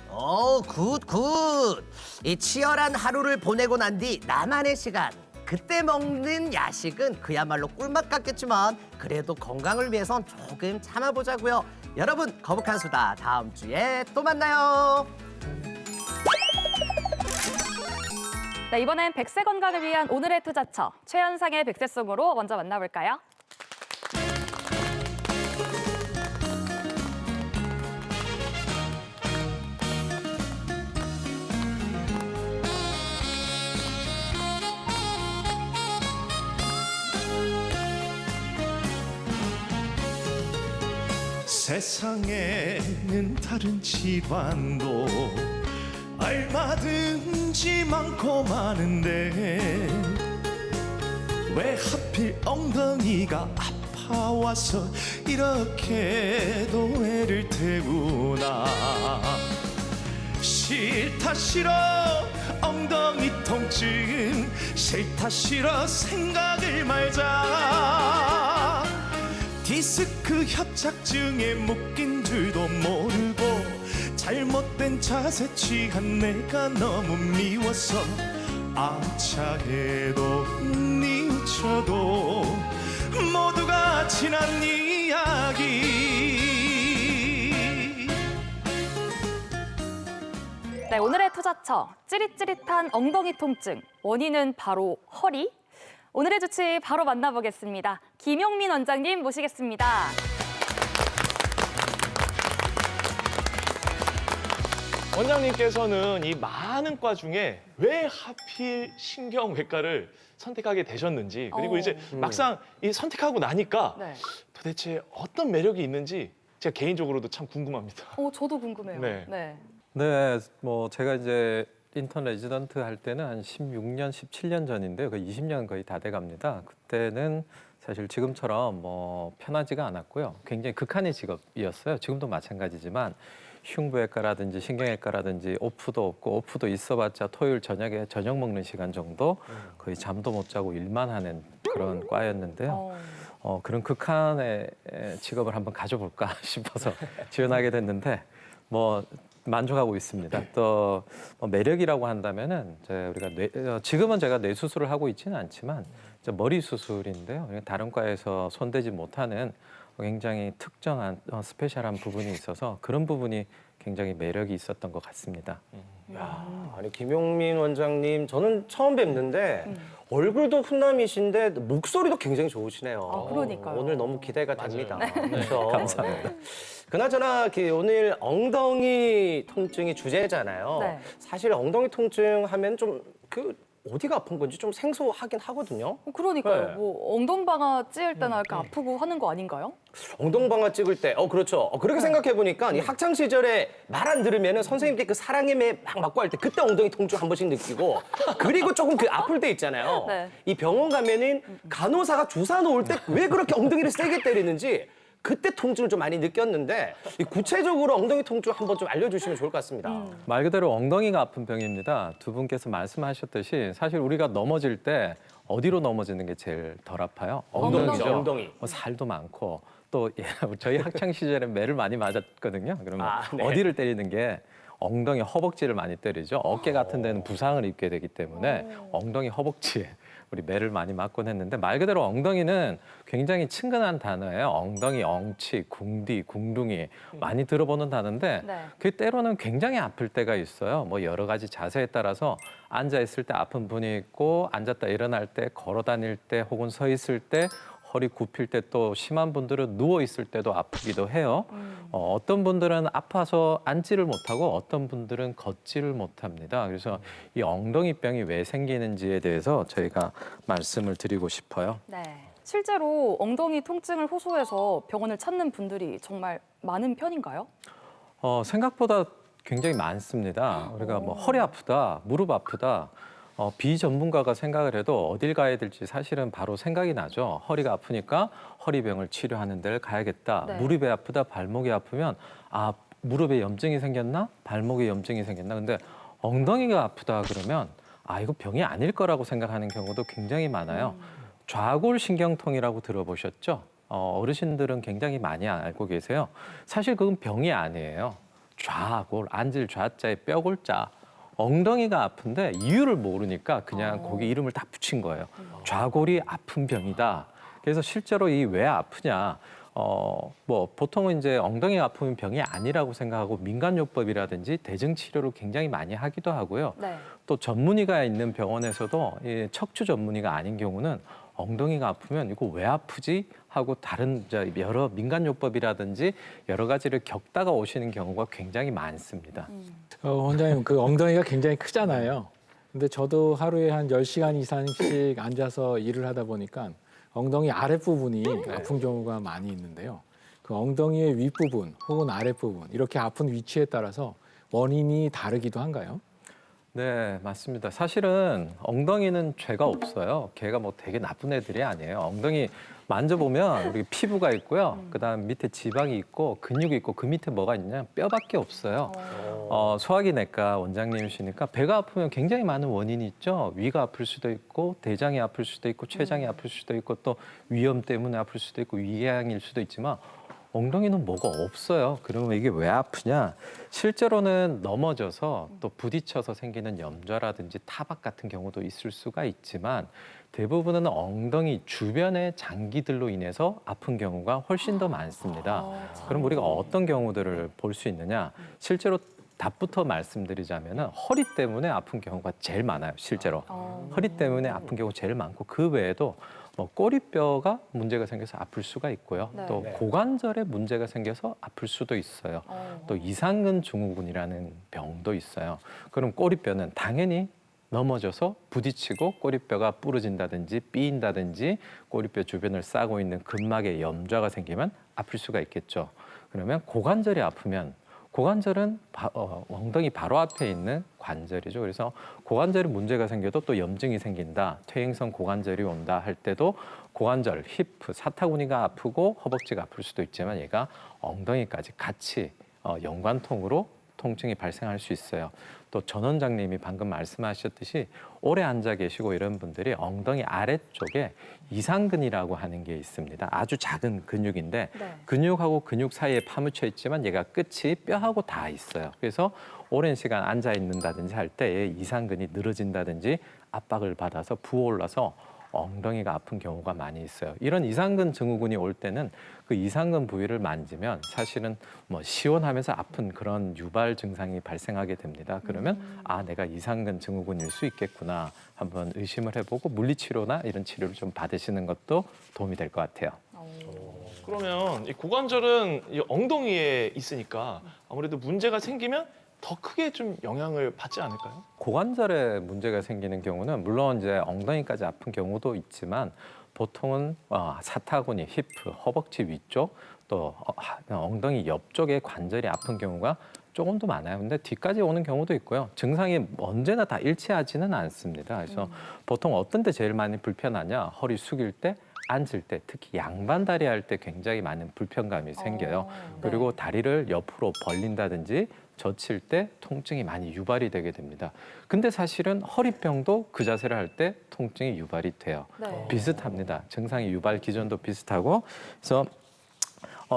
Speaker 9: 굿. 이 치열한 하루를 보내고 난 뒤 나만의 시간. 그때 먹는 야식은 그야말로 꿀맛 같겠지만 그래도 건강을 위해선 조금 참아보자고요. 여러분, 거북한 수다 다음 주에 또 만나요.
Speaker 1: 네, 이번엔 100세 건강을 위한 오늘의 투자처 최현상의 100세송으로 먼저 만나볼까요?
Speaker 10: 세상에는 다른 질환도 얼마든지 많고 많은데 왜 하필 엉덩이가 아파와서 이렇게도 애를 태우나. 싫다 싫어 엉덩이 통증, 싫다 싫어 생각을 말자. 디스크 협착증에 묶인 줄도 모르고 잘못된 자세 취한 내가 너무 미워서 아차해도 뉘우쳐도 모두가 지난 이야기.
Speaker 1: 네, 오늘의 투자처 찌릿찌릿한 엉덩이 통증 원인은 바로 허리. 오늘의 주치 바로 만나보겠습니다. 김용민 원장님 모시겠습니다.
Speaker 3: 원장님께서는 이 많은 과 중에 왜 하필 신경외과를 선택하게 되셨는지, 그리고 이제 막상 이 선택하고 나니까
Speaker 1: 네.
Speaker 3: 도대체 어떤 매력이 있는지 제가 개인적으로도 참 궁금합니다.
Speaker 1: 저도 궁금해요.
Speaker 3: 네.
Speaker 8: 네, 뭐 제가 이제 인턴 레지던트 할 때는 한 16년, 17년 전인데요. 거의 20년 거의 다 돼갑니다. 그때는 사실 지금처럼 뭐 편하지가 않았고요. 굉장히 극한의 직업이었어요. 지금도 마찬가지지만 흉부외과라든지 신경외과라든지 오프도 없고, 오프도 있어봤자 토요일 저녁에 저녁 먹는 시간 정도, 거의 잠도 못 자고 일만 하는 그런 과였는데요. 그런 극한의 직업을 한번 가져볼까 싶어서 지원하게 됐는데 뭐 만족하고 있습니다. 또 매력이라고 한다면은 우리가 지금은 제가 뇌 수술을 하고 있지는 않지만 머리 수술인데요. 다른 과에서 손대지 못하는 굉장히 특정한 스페셜한 부분이 있어서 그런 부분이 굉장히 매력이 있었던 것 같습니다.
Speaker 2: 아니 김용민 원장님 저는 처음 뵙는데 얼굴도 훈남이신데 목소리도 굉장히 좋으시네요.
Speaker 1: 그러니까요.
Speaker 2: 오늘 너무 기대가 됩니다.
Speaker 3: 네.
Speaker 2: 그렇죠?
Speaker 8: 감사합니다.
Speaker 2: 그나저나 오늘 엉덩이 통증이 주제잖아요.
Speaker 1: 네.
Speaker 2: 사실 엉덩이 통증 하면 좀 어디가 아픈 건지 좀 생소하긴 하거든요.
Speaker 1: 그러니까요.
Speaker 2: 네.
Speaker 1: 뭐 엉덩방아 찌을 때나 이렇게 아프고 하는 거 아닌가요?
Speaker 2: 엉덩방아 찍을 때, 그렇죠. 그렇게 생각해 보니까 이 학창 시절에 말 안 들으면은 선생님께 그 사랑의 매 막 맞고 할 때 그때 엉덩이 통증 한 번씩 느끼고, 그리고 조금 아플 때 있잖아요.
Speaker 1: 네.
Speaker 2: 이 병원 가면은 간호사가 주사 놓을 때 왜 그렇게 엉덩이를 세게 때리는지 그때 통증을 좀 많이 느꼈는데, 이 구체적으로 엉덩이 통증 한번 좀 알려주시면 좋을 것 같습니다.
Speaker 8: 말 그대로 엉덩이가 아픈 병입니다. 두 분께서 말씀하셨듯이 사실 우리가 넘어질 때 어디로 넘어지는 게 제일 덜 아파요? 엉덩이죠.
Speaker 2: 엉덩이.
Speaker 8: 살도 많고 또 저희 학창 시절에 매를 많이 맞았거든요. 그러면
Speaker 2: 네.
Speaker 8: 어디를 때리는 게 엉덩이 허벅지를 많이 때리죠. 어깨 같은 데는 부상을 입게 되기 때문에 엉덩이 허벅지에 우리 매를 많이 맞곤 했는데, 말 그대로 엉덩이는 굉장히 친근한 단어예요. 엉덩이, 엉치, 궁디, 궁둥이 많이 들어보는 단어인데
Speaker 1: 네.
Speaker 8: 그 때로는 굉장히 아플 때가 있어요. 뭐 여러 가지 자세에 따라서 앉아 있을 때 아픈 분이 있고, 앉았다 일어날 때, 걸어 다닐 때, 혹은 서 있을 때, 허리 굽힐 때, 또 심한 분들은 누워 있을 때도 아프기도 해요. 어떤 분들은 아파서 앉지를 못하고 어떤 분들은 걷지를 못합니다. 그래서 이 엉덩이병이 왜 생기는지에 대해서 저희가 말씀을 드리고 싶어요.
Speaker 1: 네. 실제로 엉덩이 통증을 호소해서 병원을 찾는 분들이 정말 많은 편인가요?
Speaker 8: 생각보다 굉장히 많습니다. 우리가 뭐 허리 아프다, 무릎 아프다, 비전문가가 생각을 해도 어딜 가야 될지 사실은 바로 생각이 나죠. 허리가 아프니까 허리병을 치료하는 데를 가야겠다.
Speaker 1: 네.
Speaker 8: 무릎이 아프다, 발목이 아프면 무릎에 염증이 생겼나? 발목에 염증이 생겼나? 근데 엉덩이가 아프다 그러면 이거 병이 아닐 거라고 생각하는 경우도 굉장히 많아요. 좌골 신경통이라고 들어보셨죠? 어르신들은 굉장히 많이 알고 계세요. 사실 그건 병이 아니에요. 좌골, 앉을 좌자에 뼈골자. 엉덩이가 아픈데 이유를 모르니까 그냥 거기 이름을 딱 붙인 거예요. 좌골이 아픈 병이다. 그래서 실제로 이 왜 아프냐? 뭐 보통은 이제 엉덩이가 아프면 병이 아니라고 생각하고 민간요법이라든지 대증 치료를 굉장히 많이 하기도 하고요.
Speaker 1: 네.
Speaker 8: 또 전문의가 있는 병원에서도 이 척추 전문의가 아닌 경우는 엉덩이가 아프면 이거 왜 아프지? 하고 다른 여러 민간요법이라든지 여러 가지를 겪다가 오시는 경우가 굉장히 많습니다.
Speaker 6: 원장님, 그 엉덩이가 굉장히 크잖아요. 근데 저도 하루에 한 10시간 이상씩 앉아서 일을 하다 보니까 엉덩이 아랫부분이 아픈 경우가 많이 있는데요. 그 엉덩이의 윗부분 혹은 아랫부분 이렇게 아픈 위치에 따라서 원인이 다르기도 한가요?
Speaker 8: 네, 맞습니다. 사실은 엉덩이는 죄가 없어요. 걔가 뭐 되게 나쁜 애들이 아니에요. 엉덩이 만져보면 우리 피부가 있고요. 그다음 밑에 지방이 있고 근육이 있고 그 밑에 뭐가 있냐? 뼈밖에 없어요. 소화기내과 원장님이시니까 배가 아프면 굉장히 많은 원인이 있죠. 위가 아플 수도 있고 대장이 아플 수도 있고 췌장이 아플 수도 있고 또 위염 때문에 아플 수도 있고 위궤양일 수도 있지만 엉덩이는 뭐가 없어요. 그러면 이게 왜 아프냐? 실제로는 넘어져서 또 부딪혀서 생기는 염좌라든지 타박 같은 경우도 있을 수가 있지만 대부분은 엉덩이 주변의 장기들로 인해서 아픈 경우가 훨씬 더 많습니다. 그럼 우리가 어떤 경우들을 볼 수 있느냐? 실제로 답부터 말씀드리자면 허리 때문에 아픈 경우가 제일 많아요. 실제로. 허리 때문에 아픈 경우 제일 많고 그 외에도 뭐 꼬리뼈가 문제가 생겨서 아플 수가 있고요.
Speaker 1: 네.
Speaker 8: 또 고관절에 문제가 생겨서 아플 수도 있어요. 또 이상근 증후군이라는 병도 있어요. 그럼 꼬리뼈는 당연히 넘어져서 부딪히고 꼬리뼈가 부러진다든지 삐인다든지 꼬리뼈 주변을 싸고 있는 근막에 염좌가 생기면 아플 수가 있겠죠. 그러면 고관절이 아프면 고관절은 엉덩이 바로 앞에 있는 관절이죠. 그래서 고관절에 문제가 생겨도 또 염증이 생긴다, 퇴행성 고관절이 온다 할 때도 고관절, 히프, 사타구니가 아프고 허벅지가 아플 수도 있지만 얘가 엉덩이까지 같이 연관통으로 통증이 발생할 수 있어요. 또 전 원장님이 방금 말씀하셨듯이 오래 앉아 계시고 이런 분들이 엉덩이 아래쪽에 이상근이라고 하는 게 있습니다. 아주 작은 근육인데
Speaker 1: 네.
Speaker 8: 근육하고 근육 사이에 파묻혀 있지만 얘가 끝이 뼈하고 다 있어요. 그래서 오랜 시간 앉아 있는다든지 할 때 이상근이 늘어진다든지 압박을 받아서 부어올라서 엉덩이가 아픈 경우가 많이 있어요. 이런 이상근 증후군이 올 때는 그 이상근 부위를 만지면 사실은 뭐 시원하면서 아픈 그런 유발 증상이 발생하게 됩니다. 그러면 아, 내가 이상근 증후군일 수 있겠구나 한번 의심을 해보고 물리치료나 이런 치료를 좀 받으시는 것도 도움이 될 것 같아요.
Speaker 3: 그러면 이 고관절은 이 엉덩이에 있으니까 아무래도 문제가 생기면 더 크게 좀 영향을 받지 않을까요?
Speaker 8: 고관절에 문제가 생기는 경우는 물론 이제 엉덩이까지 아픈 경우도 있지만 보통은 사타구니, 히프, 허벅지 위쪽 또 엉덩이 옆쪽에 관절이 아픈 경우가 조금 더 많아요. 근데 뒤까지 오는 경우도 있고요. 증상이 언제나 다 일치하지는 않습니다. 그래서 보통 어떤 때 제일 많이 불편하냐? 허리 숙일 때, 앉을 때, 특히 양반 다리 할 때 굉장히 많은 불편감이 생겨요. 그리고 다리를 옆으로 벌린다든지 젖힐 때 통증이 많이 유발이 되게 됩니다. 근데 사실은 허리병도 그 자세를 할 때 통증이 유발이 돼요.
Speaker 1: 네.
Speaker 8: 비슷합니다. 증상의 유발 기전도 비슷하고 그래서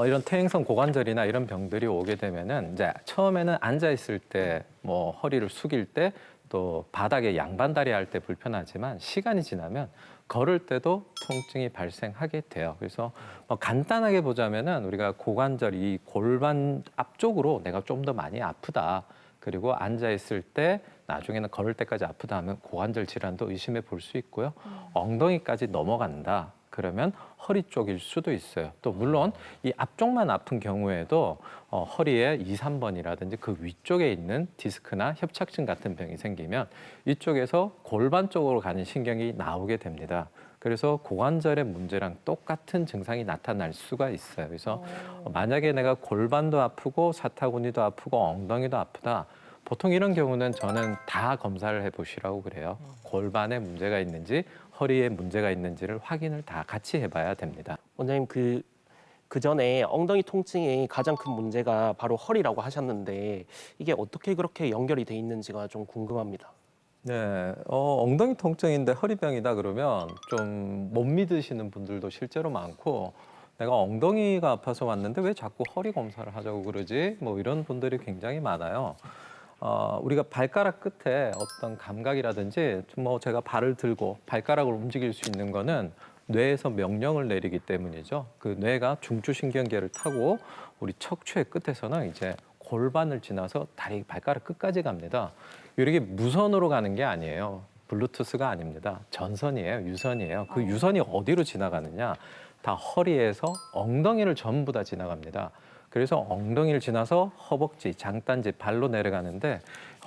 Speaker 8: 이런 퇴행성 고관절이나 이런 병들이 오게 되면은 이제 처음에는 앉아 있을 때 뭐 허리를 숙일 때 또 바닥에 양반다리 할 때 불편하지만 시간이 지나면 걸을 때도 통증이 발생하게 돼요. 그래서 간단하게 보자면은 우리가 고관절 이 골반 앞쪽으로 내가 좀 더 많이 아프다. 그리고 앉아 있을 때 나중에는 걸을 때까지 아프다 하면 고관절 질환도 의심해 볼 수 있고요. 엉덩이까지 넘어간다. 그러면 허리 쪽일 수도 있어요. 또 물론 이 앞쪽만 아픈 경우에도 허리에 2, 3번이라든지 그 위쪽에 있는 디스크나 협착증 같은 병이 생기면 이쪽에서 골반 쪽으로 가는 신경이 나오게 됩니다. 그래서 고관절의 문제랑 똑같은 증상이 나타날 수가 있어요. 그래서 만약에 내가 골반도 아프고 사타구니도 아프고 엉덩이도 아프다. 보통 이런 경우는 저는 다 검사를 해보시라고 그래요. 골반에 문제가 있는지 허리에 문제가 있는지를 확인을 다 같이 해봐야 됩니다.
Speaker 5: 원장님 그 전에 엉덩이 통증의 가장 큰 문제가 바로 허리라고 하셨는데 이게 어떻게 그렇게 연결이 돼 있는지가 좀 궁금합니다.
Speaker 8: 네, 엉덩이 통증인데 허리병이다 그러면 좀 못 믿으시는 분들도 실제로 많고 내가 엉덩이가 아파서 왔는데 왜 자꾸 허리 검사를 하자고 그러지? 뭐 이런 분들이 굉장히 많아요. 우리가 발가락 끝에 어떤 감각이라든지 뭐 제가 발을 들고 발가락을 움직일 수 있는 거는 뇌에서 명령을 내리기 때문이죠. 그 뇌가 중추신경계를 타고 우리 척추의 끝에서는 이제 골반을 지나서 다리 발가락 끝까지 갑니다. 이렇게 무선으로 가는 게 아니에요. 블루투스가 아닙니다. 전선이에요. 유선이에요. 그 유선이 어디로 지나가느냐? 다 허리에서 엉덩이를 전부 다 지나갑니다. 그래서 엉덩이를 지나서 허벅지, 장단지, 발로 내려가는데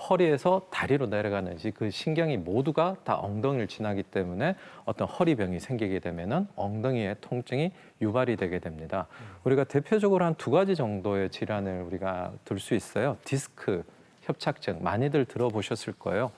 Speaker 8: 허리에서 다리로 내려가는지 그 신경이 모두가 다 엉덩이를 지나기 때문에 어떤 허리병이 생기게 되면은 엉덩이의 통증이 유발이 되게 됩니다. 우리가 대표적으로 한 2가지 정도의 질환을 우리가 들 수 있어요. 디스크, 협착증 많이들 들어보셨을 거예요.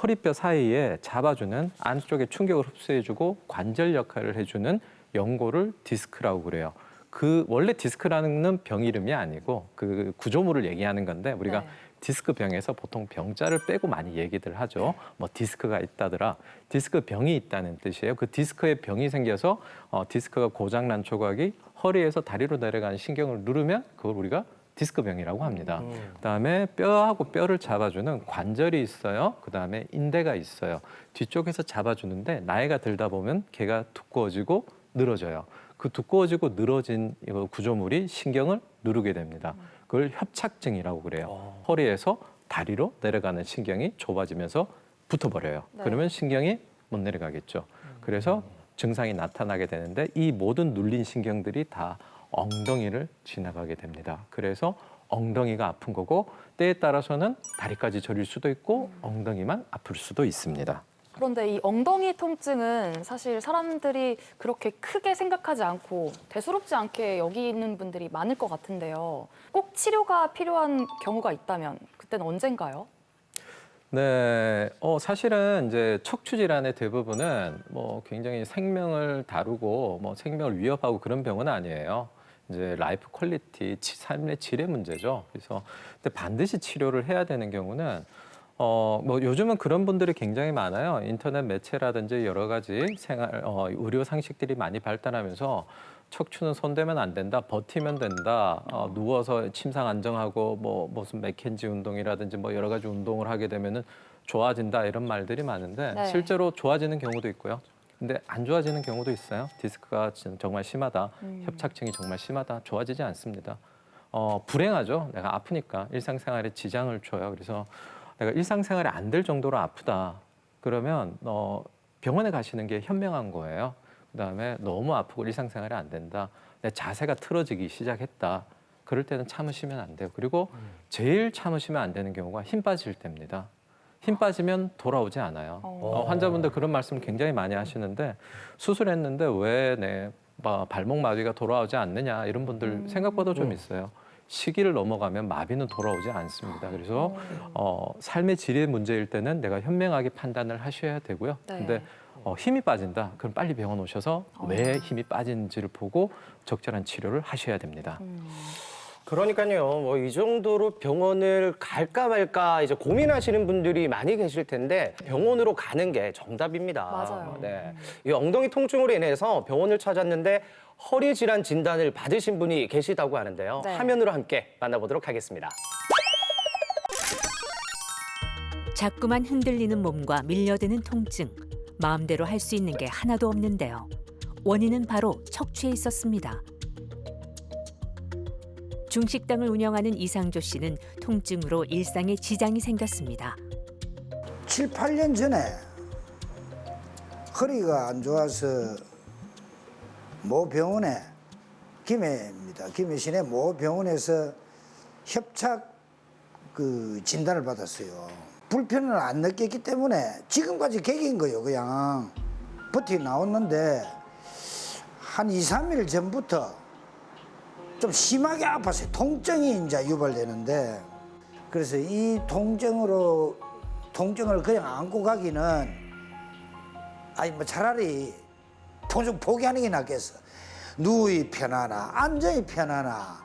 Speaker 8: 허리뼈 사이에 잡아주는 안쪽에 충격을 흡수해주고 관절 역할을 해주는 연골을 디스크라고 그래요. 그 원래 디스크라는 병 이름이 아니고 그 구조물을 얘기하는 건데 우리가
Speaker 1: 네.
Speaker 8: 디스크 병에서 보통 병자를 빼고 많이 얘기들 하죠. 뭐 디스크가 있다더라. 디스크 병이 있다는 뜻이에요. 그 디스크에 병이 생겨서 디스크가 고장난 조각이 허리에서 다리로 내려가는 신경을 누르면 그걸 우리가 디스크병이라고 합니다. 그다음에 뼈하고 뼈를 잡아주는 관절이 있어요. 그다음에 인대가 있어요. 뒤쪽에서 잡아주는데 나이가 들다 보면 걔가 두꺼워지고 늘어져요. 그 두꺼워지고 늘어진 이 구조물이 신경을 누르게 됩니다. 그걸 협착증이라고 그래요. 허리에서 다리로 내려가는 신경이 좁아지면서 붙어버려요.
Speaker 1: 네.
Speaker 8: 그러면 신경이 못 내려가겠죠. 그래서 증상이 나타나게 되는데 이 모든 눌린 신경들이 다 엉덩이를 지나가게 됩니다. 그래서 엉덩이가 아픈 거고 때에 따라서는 다리까지 저릴 수도 있고 엉덩이만 아플 수도 있습니다.
Speaker 1: 그런데 이 엉덩이 통증은 사실 사람들이 그렇게 크게 생각하지 않고 대수롭지 않게 여기는 분들이 많을 것 같은데요. 꼭 치료가 필요한 경우가 있다면 그때는 언젠가요?
Speaker 8: 네, 사실은 이제 척추 질환의 대부분은 뭐 굉장히 생명을 다루고 뭐 생명을 위협하고 그런 병은 아니에요. 이제 라이프 퀄리티, 삶의 질의 문제죠. 그래서 근데 반드시 치료를 해야 되는 경우는 뭐 요즘은 그런 분들이 굉장히 많아요. 인터넷 매체라든지 여러 가지 의료 상식들이 많이 발달하면서 척추는 손대면 안 된다, 버티면 된다, 누워서 침상 안정하고 뭐 무슨 맥켄지 운동이라든지 뭐 여러 가지 운동을 하게 되면은 좋아진다 이런 말들이 많은데
Speaker 1: 네.
Speaker 8: 실제로 좋아지는 경우도 있고요. 근데 안 좋아지는 경우도 있어요. 디스크가 정말 심하다, 협착증이 정말 심하다, 좋아지지 않습니다. 불행하죠. 내가 아프니까 일상생활에 지장을 줘요. 그래서 내가 일상생활에 안 될 정도로 아프다. 그러면 병원에 가시는 게 현명한 거예요. 그다음에 너무 아프고 일상생활이 안 된다. 내 자세가 틀어지기 시작했다. 그럴 때는 참으시면 안 돼요. 그리고 제일 참으시면 안 되는 경우가 힘 빠질 때입니다. 힘 빠지면 돌아오지 않아요. 환자분들 그런 말씀 굉장히 많이 하시는데 수술했는데 왜 내 발목 마비가 돌아오지 않느냐 이런 분들 생각보다 좀 있어요. 시기를 넘어가면 마비는 돌아오지 않습니다. 그래서 삶의 질의 문제일 때는 내가 현명하게 판단을 하셔야 되고요.
Speaker 1: 네.
Speaker 8: 근데 힘이 빠진다. 그럼 빨리 병원 오셔서 왜 힘이 빠진지를 보고 적절한 치료를 하셔야 됩니다.
Speaker 2: 그러니까요. 뭐 이 정도로 병원을 갈까 말까 이제 고민하시는 분들이 많이 계실 텐데 병원으로 가는 게 정답입니다.
Speaker 1: 맞아요.
Speaker 2: 네. 이 엉덩이 통증으로 인해서 병원을 찾았는데 허리 질환 진단을 받으신 분이 계시다고 하는데요.
Speaker 1: 네.
Speaker 2: 화면으로 함께 만나보도록 하겠습니다.
Speaker 11: 자꾸만 흔들리는 몸과 밀려드는 통증, 마음대로 할 수 있는 게 하나도 없는데요. 원인은 바로 척추에 있었습니다. 중식당을 운영하는 이상조 씨는 통증으로 일상에 지장이 생겼습니다.
Speaker 12: 7, 8년 전에 허리가 안 좋아서 모 병원에 김해입니다. 김해 시내 모 병원에서 협착 진단을 받았어요. 불편을 안 느꼈기 때문에 지금까지 객인 거예요. 그냥 버티고 나왔는데 한 2, 3일 전부터 좀 심하게 아팠어요. 통증이 이제 유발되는데 그래서 이 통증을 그냥 안고 가기는 뭐 차라리 통증 포기하는 게 낫겠어. 누이 편하나 앉아이 편하나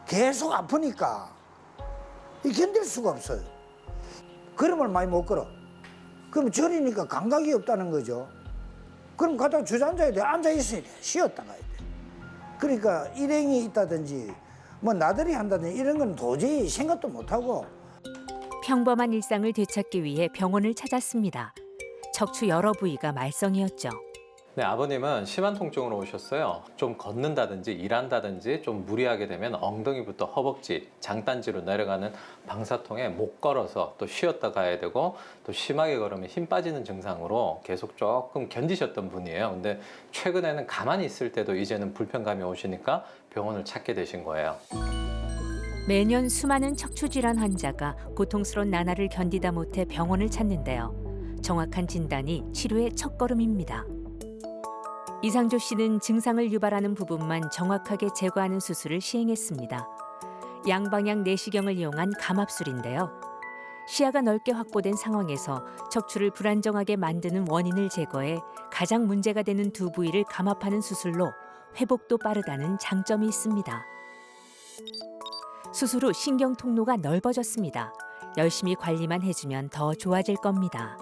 Speaker 12: 계속 아프니까 견딜 수가 없어요. 걸음을 많이 못 걸어. 그럼 저리니까 감각이 없다는 거죠. 그럼 가다가 주저앉아야 돼. 앉아있어야 돼. 쉬었다 가야 돼. 그러니까 일행이 있다든지 뭐 나들이 한다든지 이런 건 도저히 생각도 못하고.
Speaker 11: 평범한 일상을 되찾기 위해 병원을 찾았습니다. 척추 여러 부위가 말썽이었죠.
Speaker 8: 네, 아버님은 심한 통증으로 오셨어요. 좀 걷는다든지 일한다든지 좀 무리하게 되면 엉덩이부터 허벅지, 장단지로 내려가는 방사통에 못 걸어서 또 쉬었다 가야 되고 또 심하게 걸으면 힘 빠지는 증상으로 계속 조금 견디셨던 분이에요. 근데 최근에는 가만히 있을 때도 이제는 불편감이 오시니까 병원을 찾게 되신 거예요.
Speaker 11: 매년 수많은 척추 질환 환자가 고통스러운 나날을 견디다 못해 병원을 찾는데요. 정확한 진단이 치료의 첫걸음입니다. 이상조 씨는 증상을 유발하는 부분만 정확하게 제거하는 수술을 시행했습니다. 양방향 내시경을 이용한 감압술인데요. 시야가 넓게 확보된 상황에서 척추를 불안정하게 만드는 원인을 제거해 가장 문제가 되는 두 부위를 감압하는 수술로 회복도 빠르다는 장점이 있습니다. 수술 후 신경 통로가 넓어졌습니다. 열심히 관리만 해주면 더 좋아질 겁니다.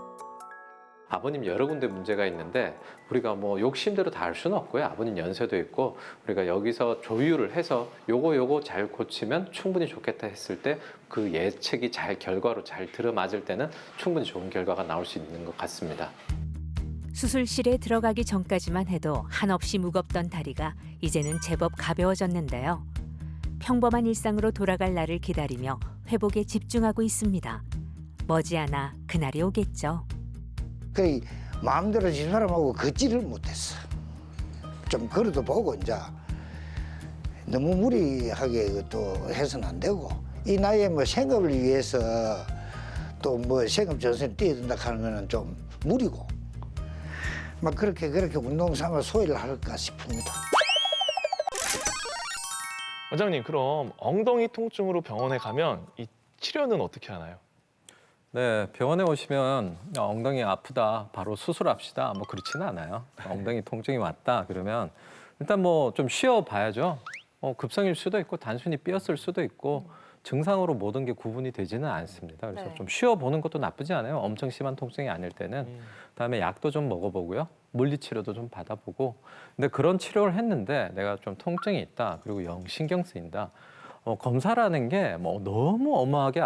Speaker 8: 아버님 여러 군데 문제가 있는데 우리가 뭐 욕심대로 다 할 수는 없고요. 아버님 연세도 있고 우리가 여기서 조율을 해서 요거 잘 고치면 충분히 좋겠다 했을 때 그 예측이 잘 결과로 잘 들어맞을 때는 충분히 좋은 결과가 나올 수 있는 것 같습니다.
Speaker 11: 수술실에 들어가기 전까지만 해도 한없이 무겁던 다리가 이제는 제법 가벼워졌는데요. 평범한 일상으로 돌아갈 날을 기다리며 회복에 집중하고 있습니다. 머지않아 그날이 오겠죠.
Speaker 12: 그 마음대로 집사람하고 걷지를 못했어. 좀 걸어도 보고 이제 너무 무리하게 또 해서는 안 되고 이 나이에 뭐 생업을 위해서 또 뭐 생업 전선에 뛰어든다 하는 거는 좀 무리고 막 그렇게 운동 삼아 소일을 할까 싶습니다.
Speaker 3: 원장님, 그럼 엉덩이 통증으로 병원에 가면 이 치료는 어떻게 하나요?
Speaker 8: 네, 병원에 오시면 엉덩이 아프다, 바로 수술합시다. 뭐 그렇지는 않아요. 엉덩이 통증이 왔다 그러면 일단 뭐 좀 쉬어봐야죠. 급성일 수도 있고 단순히 삐었을 수도 있고 증상으로 모든 게 구분이 되지는 않습니다. 그래서
Speaker 1: 네.
Speaker 8: 좀 쉬어보는 것도 나쁘지 않아요. 엄청 심한 통증이 아닐 때는. 그다음에 약도 좀 먹어보고요. 물리치료도 좀 받아보고. 근데 그런 치료를 했는데 내가 좀 통증이 있다. 그리고 영 신경 쓰인다. 검사라는 게 뭐 너무 어마어마하게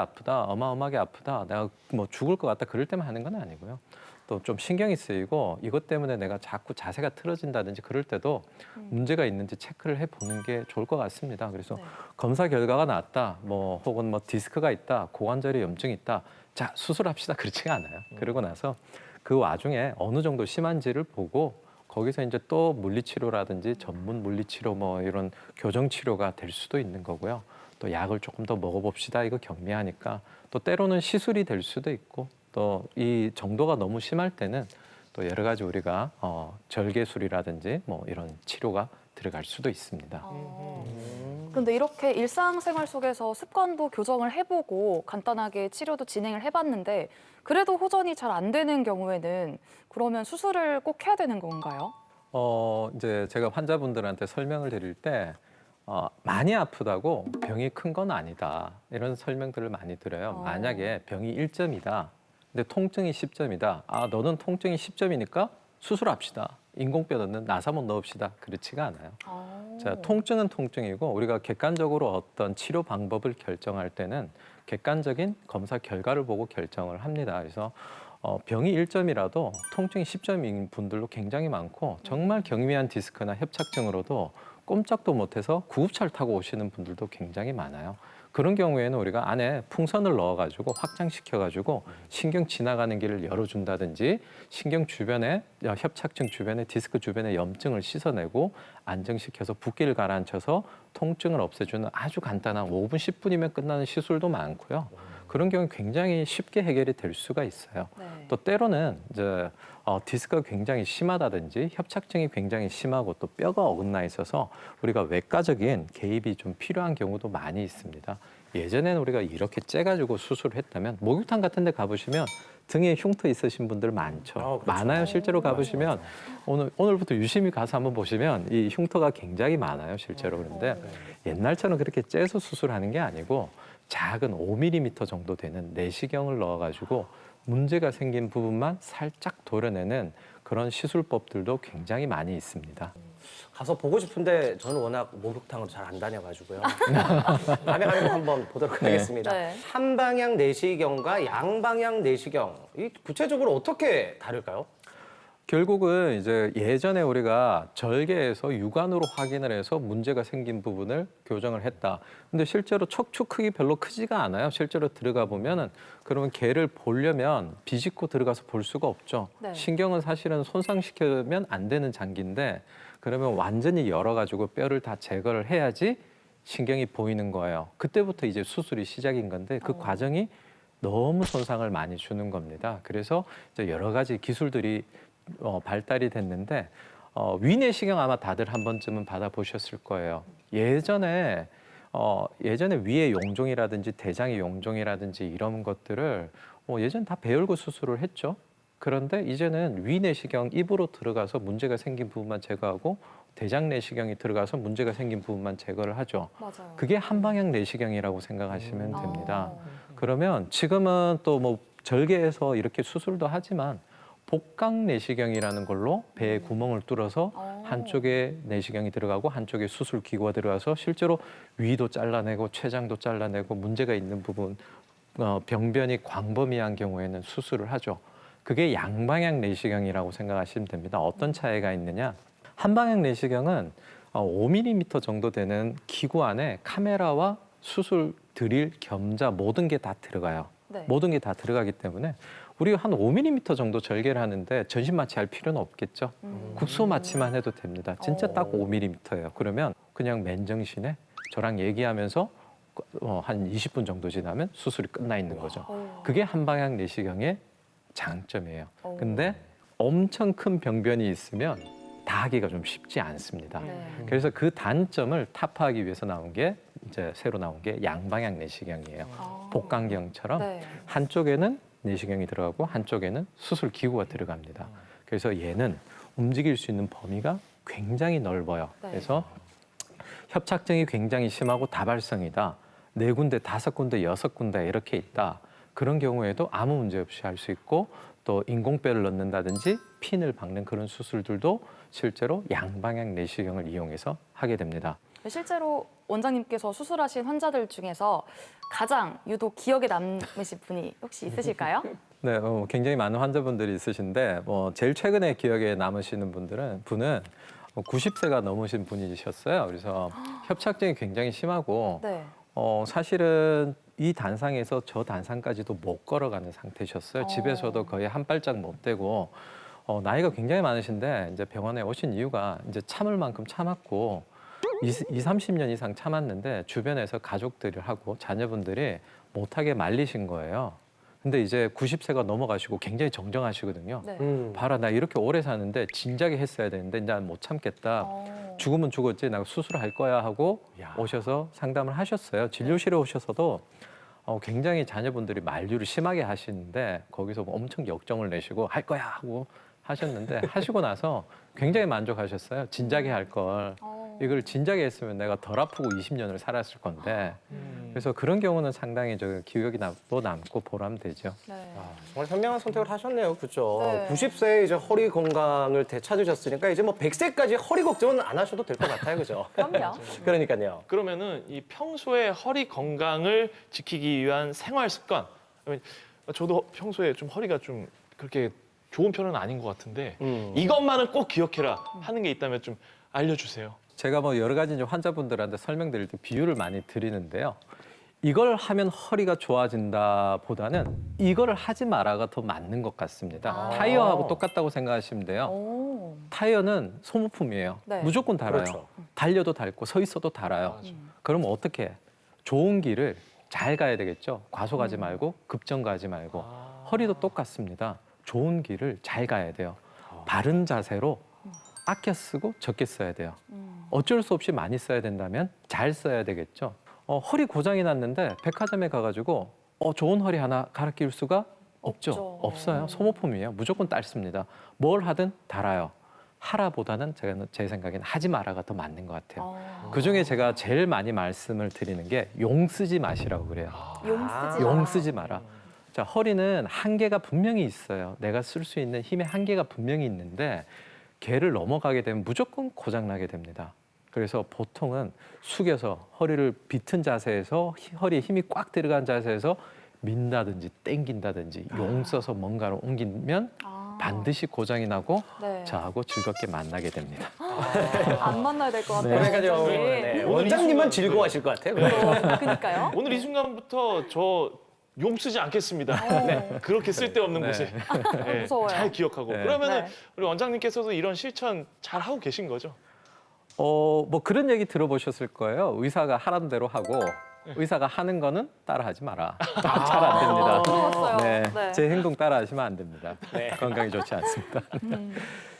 Speaker 8: 아프다. 내가 뭐 죽을 것 같다. 그럴 때만 하는 건 아니고요. 또 좀 신경이 쓰이고 이것 때문에 내가 자꾸 자세가 틀어진다든지 그럴 때도 문제가 있는지 체크를 해보는 게 좋을 것 같습니다. 그래서
Speaker 1: 네.
Speaker 8: 검사 결과가 나왔다. 뭐 혹은 뭐 디스크가 있다. 고관절에 염증이 있다. 자, 수술합시다. 그렇지가 않아요. 그러고 나서 그 와중에 어느 정도 심한지를 보고 거기서 이제 또 물리치료라든지 전문 물리치료 뭐 이런 교정치료가 될 수도 있는 거고요. 또 약을 조금 더 먹어봅시다. 이거 경미하니까. 또 때로는 시술이 될 수도 있고 또 이 정도가 너무 심할 때는 또 여러 가지 우리가 절개술이라든지 뭐 이런 치료가 들어갈 수도 있습니다.
Speaker 1: 그런데 이렇게 일상생활 속에서 습관도 교정을 해보고 간단하게 치료도 진행을 해봤는데 그래도 호전이 잘 안 되는 경우에는 그러면 수술을 꼭 해야 되는 건가요?
Speaker 8: 이제 제가 환자분들한테 설명을 드릴 때 많이 아프다고 병이 큰 건 아니다. 이런 설명들을 많이 드려요. 만약에 병이 1점이다. 근데 통증이 10점이다. 아, 너는 통증이 10점이니까 수술합시다. 인공뼈 넣는 나사못 넣읍시다. 그렇지가 않아요. 자, 통증은 통증이고 우리가 객관적으로 어떤 치료 방법을 결정할 때는 객관적인 검사 결과를 보고 결정을 합니다. 그래서 병이 1점이라도 통증이 10점인 분들도 굉장히 많고 정말 경미한 디스크나 협착증으로도 꼼짝도 못해서 구급차를 타고 오시는 분들도 굉장히 많아요. 그런 경우에는 우리가 안에 풍선을 넣어가지고 확장시켜가지고 신경 지나가는 길을 열어준다든지 신경 주변에 협착증 주변에 디스크 주변에 염증을 씻어내고 안정시켜서 붓기를 가라앉혀서 통증을 없애주는 아주 간단한 5분, 10분이면 끝나는 시술도 많고요. 그런 경우 굉장히 쉽게 해결이 될 수가 있어요.
Speaker 1: 네.
Speaker 8: 또 때로는 이제 디스크가 굉장히 심하다든지 협착증이 굉장히 심하고 또 뼈가 어긋나 있어서 우리가 외과적인 개입이 좀 필요한 경우도 많이 있습니다. 예전에는 우리가 이렇게 째가지고 수술을 했다면 목욕탕 같은 데 가보시면 등에 흉터 있으신 분들 많죠.
Speaker 2: 그렇죠.
Speaker 8: 많아요. 실제로 가보시면 오늘부터 유심히 가서 한번 보시면 이 흉터가 굉장히 많아요. 실제로. 그런데 옛날처럼 그렇게 째서 수술하는 게 아니고 작은 5mm 정도 되는 내시경을 넣어가지고 문제가 생긴 부분만 살짝 도려내는 그런 시술법들도 굉장히 많이 있습니다.
Speaker 2: 가서 보고 싶은데 저는 워낙 목욕탕으로 잘 안 다녀가지고요. 다음에 가면 한번 보도록 하겠습니다.
Speaker 1: 네.
Speaker 2: 한방향 내시경과 양방향 내시경, 이 구체적으로 어떻게 다를까요?
Speaker 8: 결국은 이제 예전에 우리가 절개해서 육안으로 확인을 해서 문제가 생긴 부분을 교정을 했다. 근데 실제로 척추 크기 별로 크지가 않아요. 실제로 들어가 보면은 그러면 걔를 보려면 비집고 들어가서 볼 수가 없죠.
Speaker 1: 네.
Speaker 8: 신경은 사실은 손상시키면 안 되는 장기인데 그러면 완전히 열어가지고 뼈를 다 제거를 해야지 신경이 보이는 거예요. 그때부터 이제 수술이 시작인 건데 그 과정이 너무 손상을 많이 주는 겁니다. 그래서 이제 여러 가지 기술들이 발달이 됐는데 위내시경 아마 다들 한 번쯤은 받아보셨을 거예요. 예전에 위에 용종이라든지 대장의 용종이라든지 이런 것들을 예전 다 배열고 수술을 했죠. 그런데 이제는 위내시경 입으로 들어가서 문제가 생긴 부분만 제거하고 대장 내시경이 들어가서 문제가 생긴 부분만 제거를 하죠.
Speaker 1: 맞아요.
Speaker 8: 그게 한방향 내시경이라고 생각하시면 됩니다. 그러면 지금은 또 뭐 절개해서 이렇게 수술도 하지만 복강 내시경이라는 걸로 배에 구멍을 뚫어서 한쪽에 내시경이 들어가고 한쪽에 수술 기구가 들어가서 실제로 위도 잘라내고 췌장도 잘라내고 문제가 있는 부분 병변이 광범위한 경우에는 수술을 하죠. 그게 양방향 내시경이라고 생각하시면 됩니다. 어떤 차이가 있느냐? 한방향 내시경은 5mm 정도 되는 기구 안에 카메라와 수술 드릴, 겸자 모든 게 다 들어가요.
Speaker 1: 네.
Speaker 8: 모든 게 다 들어가기 때문에 우리가 한 5mm 정도 절개를 하는데 전신 마취할 필요는 없겠죠. 국소 마취만 해도 됩니다. 진짜 딱 5mm예요. 그러면 그냥 맨정신에 저랑 얘기하면서 한 20분 정도 지나면 수술이 끝나 있는 거죠. 그게 한방향 내시경의 장점이에요. 근데 엄청 큰 병변이 있으면 다 하기가 좀 쉽지 않습니다. 그래서 그 단점을 타파하기 위해서 나온 게 이제 새로 나온 게 양방향 내시경이에요. 복강경처럼
Speaker 1: 네.
Speaker 8: 한쪽에는 내시경이 들어가고 한쪽에는 수술 기구가 들어갑니다. 그래서 얘는 움직일 수 있는 범위가 굉장히 넓어요.
Speaker 1: 네.
Speaker 8: 그래서 협착증이 굉장히 심하고 다발성이다. 4군데, 5군데, 6군데 이렇게 있다. 그런 경우에도 아무 문제 없이 할 수 있고 또 인공뼈를 넣는다든지 핀을 박는 그런 수술들도 실제로 양방향 내시경을 이용해서 하게 됩니다.
Speaker 1: 실제로 원장님께서 수술하신 환자들 중에서 가장 유독 기억에 남으신 분이 혹시 있으실까요?
Speaker 8: 네, 굉장히 많은 환자분들이 있으신데 제일 최근에 기억에 남으시는 분은 90세가 넘으신 분이셨어요. 그래서 협착증이 굉장히 심하고
Speaker 1: 네.
Speaker 8: 사실은 이 단상에서 저 단상까지도 못 걸어가는 상태셨어요. 집에서도 거의 한 발짝 못 대고 나이가 굉장히 많으신데 이제 병원에 오신 이유가 이제 참을 만큼 참았고 30년 이상 참았는데 주변에서 가족들이 하고 자녀분들이 못하게 말리신 거예요. 근데 이제 90세가 넘어가시고 굉장히 정정하시거든요.
Speaker 1: 네.
Speaker 8: 봐라, 나 이렇게 오래 사는데 진작에 했어야 되는데 이제 못 참겠다. 죽으면 죽었지, 나 수술할 거야 하고 오셔서 상담을 하셨어요. 진료실에 오셔서도 굉장히 자녀분들이 만류를 심하게 하시는데 거기서 엄청 역정을 내시고 할 거야 하고 하셨는데 하시고 나서 굉장히 만족하셨어요. 진작에 할 걸. 이걸 진작에 했으면 내가 덜 아프고 20년을 살았을 건데. 그래서 그런 경우는 상당히 기억이 또 남고 보람되죠.
Speaker 1: 네.
Speaker 2: 정말 현명한 선택을 하셨네요. 그렇죠.
Speaker 1: 네.
Speaker 2: 90세에 이제 허리 건강을 되찾으셨으니까 이제 뭐 100세까지 허리 걱정은 안 하셔도 될 것 같아요. 그죠?
Speaker 1: 그럼요.
Speaker 2: 그러니까요.
Speaker 3: 그러면은 이 평소에 허리 건강을 지키기 위한 생활 습관. 저도 평소에 좀 허리가 좀 그렇게 좋은 편은 아닌 것 같은데 이것만은 꼭 기억해라 하는 게 있다면 좀 알려주세요.
Speaker 8: 제가 여러 가지 이제 환자분들한테 설명드릴 때 비유를 많이 드리는데요. 이걸 하면 허리가 좋아진다 보다는 이거를 하지 마라가 더 맞는 것 같습니다. 타이어하고 똑같다고 생각하시면 돼요. 타이어는 소모품이에요.
Speaker 1: 네.
Speaker 8: 무조건 달아요.
Speaker 2: 그렇죠.
Speaker 8: 달려도 닳고 서 있어도 달아요. 그러면 어떻게 해? 좋은 길을 잘 가야 되겠죠. 과속하지 말고 급정거하지 말고. 허리도 똑같습니다. 좋은 길을 잘 가야 돼요. 바른 자세로 아껴 쓰고 적게 써야 돼요. 어쩔 수 없이 많이 써야 된다면 잘 써야 되겠죠. 허리 고장이 났는데 백화점에 가가지고 좋은 허리 하나 갈아 끼울 수가 없죠. 없어요. 소모품이에요. 무조건 딸습니다. 뭘 하든 달아요. 하라보다는 제 생각에는 하지 마라가 더 맞는 것 같아요. 그중에 제가 제일 많이 말씀을 드리는 게 용 쓰지 마시라고 그래요. 용 쓰지 마라. 자, 허리는 한계가 분명히 있어요. 내가 쓸 수 있는 힘의 한계가 분명히 있는데 걔를 넘어가게 되면 무조건 고장나게 됩니다. 그래서 보통은 숙여서 허리를 비튼 자세에서 허리에 힘이 꽉 들어간 자세에서 민다든지 땡긴다든지 용 써서 뭔가를 옮기면 반드시 고장이 나고
Speaker 1: 네.
Speaker 8: 저하고 즐겁게 만나게 됩니다.
Speaker 1: 안 만나야 될 것 같아요.
Speaker 2: 그러니까요.
Speaker 1: 원장님.
Speaker 2: 네. 원장님만 즐거워하실 것 같아요.
Speaker 1: 그러니까요.
Speaker 3: 오늘 이 순간부터 저 용 쓰지 않겠습니다. 네, 그렇게 쓸데없는
Speaker 8: 네.
Speaker 3: 곳에 네,
Speaker 1: 무서워요.
Speaker 3: 잘 기억하고.
Speaker 8: 네.
Speaker 3: 그러면은
Speaker 1: 네.
Speaker 3: 우리 원장님께서도 이런 실천 잘 하고 계신 거죠?
Speaker 8: 그런 얘기 들어보셨을 거예요. 의사가 하라는 대로 하고 의사가 하는 거는 따라하지 마라. 잘 안 됩니다.
Speaker 1: 들어봤어요.
Speaker 8: 네,
Speaker 1: 네.
Speaker 8: 제 행동 따라하시면 안 됩니다.
Speaker 2: 네.
Speaker 8: 건강에 좋지 않습니다.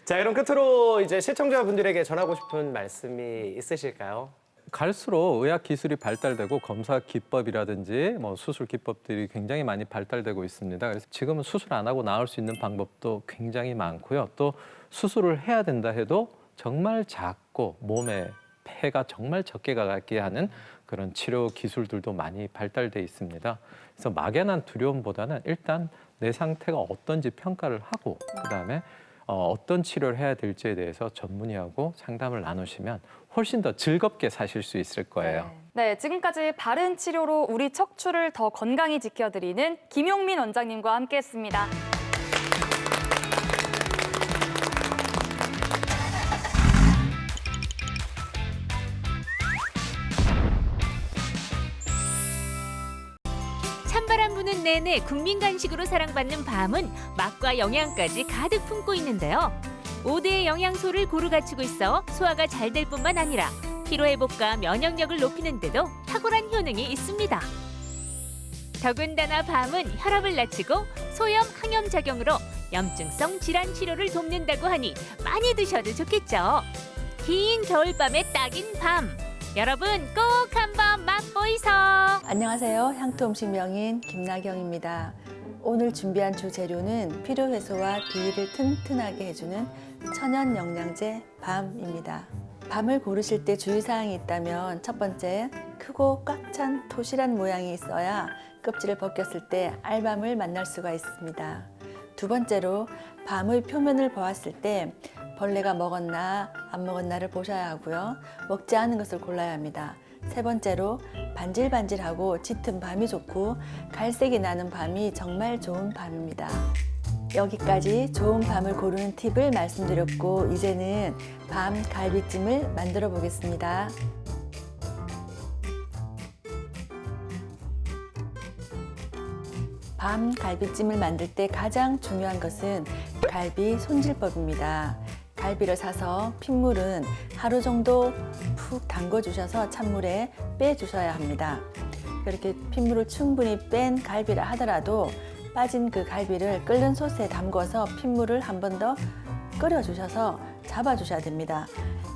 Speaker 2: 자, 그럼 끝으로 이제 시청자분들에게 전하고 싶은 말씀이 있으실까요?
Speaker 8: 갈수록 의학 기술이 발달되고 검사 기법이라든지 수술 기법들이 굉장히 많이 발달되고 있습니다. 그래서 지금은 수술 안 하고 나을 수 있는 방법도 굉장히 많고요. 또 수술을 해야 된다 해도 정말 작고 몸에 폐가 정말 적게 가게 하는 그런 치료 기술들도 많이 발달돼 있습니다. 그래서 막연한 두려움보다는 일단 내 상태가 어떤지 평가를 하고 그다음에 어떤 치료를 해야 될지에 대해서 전문의하고 상담을 나누시면 훨씬 더 즐겁게 사실 수 있을 거예요.
Speaker 1: 네, 지금까지 바른 치료로 우리 척추를 더 건강히 지켜드리는 김용민 원장님과 함께했습니다.
Speaker 11: 찬바람 부는 내내 국민 간식으로 사랑받는 밤은 맛과 영양까지 가득 품고 있는데요. 5대의 영양소를 고루 갖추고 있어 소화가 잘 될 뿐만 아니라 피로회복과 면역력을 높이는 데도 탁월한 효능이 있습니다. 더군다나 밤은 혈압을 낮추고 소염 항염 작용으로 염증성 질환 치료를 돕는다고 하니 많이 드셔도 좋겠죠. 긴 겨울밤에 딱인 밤. 여러분 꼭 한번 맛보이소.
Speaker 13: 안녕하세요. 향토음식 명인 김나경입니다. 오늘 준비한 주재료는 피로해소와 비위를 튼튼하게 해주는 천연 영양제 밤입니다. 밤을 고르실 때 주의사항이 있다면 첫 번째, 크고 꽉 찬 토실한 모양이 있어야 껍질을 벗겼을 때 알밤을 만날 수가 있습니다. 두 번째로, 밤의 표면을 보았을 때 벌레가 먹었나 안 먹었나를 보셔야 하고요. 먹지 않은 것을 골라야 합니다. 세 번째로, 반질반질하고 짙은 밤이 좋고 갈색이 나는 밤이 정말 좋은 밤입니다. 여기까지 좋은 밤을 고르는 팁을 말씀드렸고 이제는 밤 갈비찜을 만들어 보겠습니다. 밤 갈비찜을 만들 때 가장 중요한 것은 갈비 손질법입니다. 갈비를 사서 핏물은 하루 정도 푹 담궈 주셔서 찬물에 빼 주셔야 합니다. 그렇게 핏물을 충분히 뺀 갈비라 하더라도 빠진 그 갈비를 끓는 솥에 담궈서 핏물을 한 번 더 끓여 주셔서 잡아 주셔야 됩니다.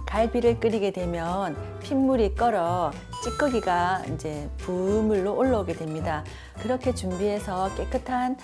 Speaker 13: 갈비를 끓이게 되면 핏물이 끓어 찌꺼기가 이제 부물로 올라오게 됩니다. 그렇게 준비해서 깨끗한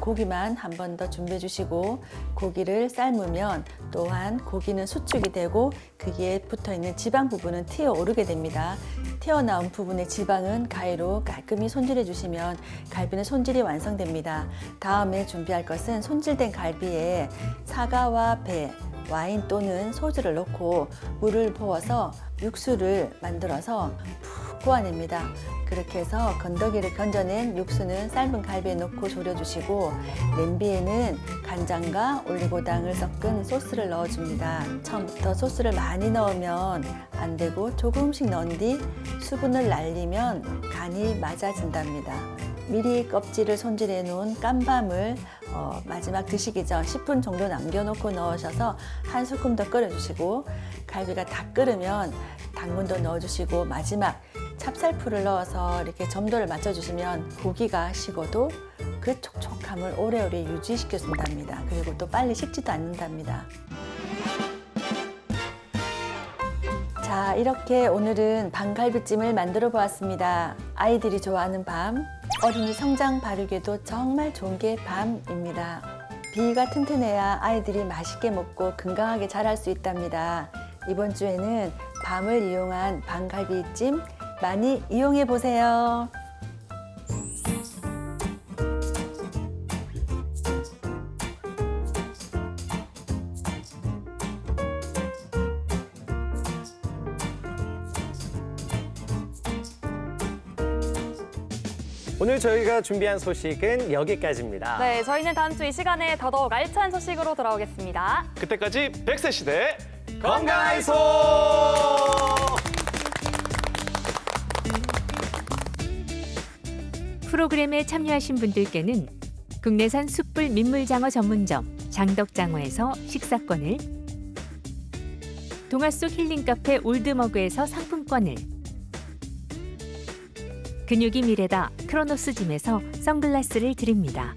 Speaker 13: 고기만 한 번 더 준비해 주시고 고기를 삶으면 또한 고기는 수축이 되고 거기에 붙어 있는 지방 부분은 튀어 오르게 됩니다. 튀어나온 부분의 지방은 가위로 깔끔히 손질해 주시면 갈비는 손질이 완성됩니다. 다음에 준비할 것은 손질된 갈비에 사과와 배, 와인 또는 소주를 넣고 물을 부어서 육수를 만들어서 푹 구워냅니다. 그렇게 해서 건더기를 건져낸 육수는 삶은 갈비에 넣고 졸여주시고 냄비에는 간장과 올리고당을 섞은 소스를 넣어줍니다. 처음부터 소스를 많이 넣으면 안 되고 조금씩 넣은 뒤 수분을 날리면 간이 맞아진답니다. 미리 껍질을 손질해 놓은 깐밤을 마지막 드시기 전 10분 정도 남겨놓고 넣으셔서 한 스푼 더 끓여주시고 갈비가 다 끓으면 당근도 넣어주시고 마지막 찹쌀풀을 넣어서 이렇게 점도를 맞춰주시면 고기가 식어도 그 촉촉함을 오래오래 유지시켜준답니다. 그리고 또 빨리 식지도 않는답니다. 자, 이렇게 오늘은 밤갈비찜을 만들어 보았습니다. 아이들이 좋아하는 밤, 어린이 성장 발육에도 정말 좋은 게 밤입니다. 비위가 튼튼해야 아이들이 맛있게 먹고 건강하게 자랄 수 있답니다. 이번 주에는 밤을 이용한 밤갈비찜 많이 이용해 보세요.
Speaker 2: 오늘 저희가 준비한 소식은 여기까지입니다.
Speaker 1: 네, 저희는 다음 주 이 시간에 더더욱 알찬 소식으로 돌아오겠습니다.
Speaker 3: 그때까지 100세 시대
Speaker 2: 건강하이소!
Speaker 11: 프로그램에 참여하신 분들께는 국내산 숯불 민물장어 전문점 장덕장어에서 식사권을, 동화 속 힐링 카페 올드머그에서 상품권을, 근육이 미래다 크로노스 짐에서 선글라스를 드립니다.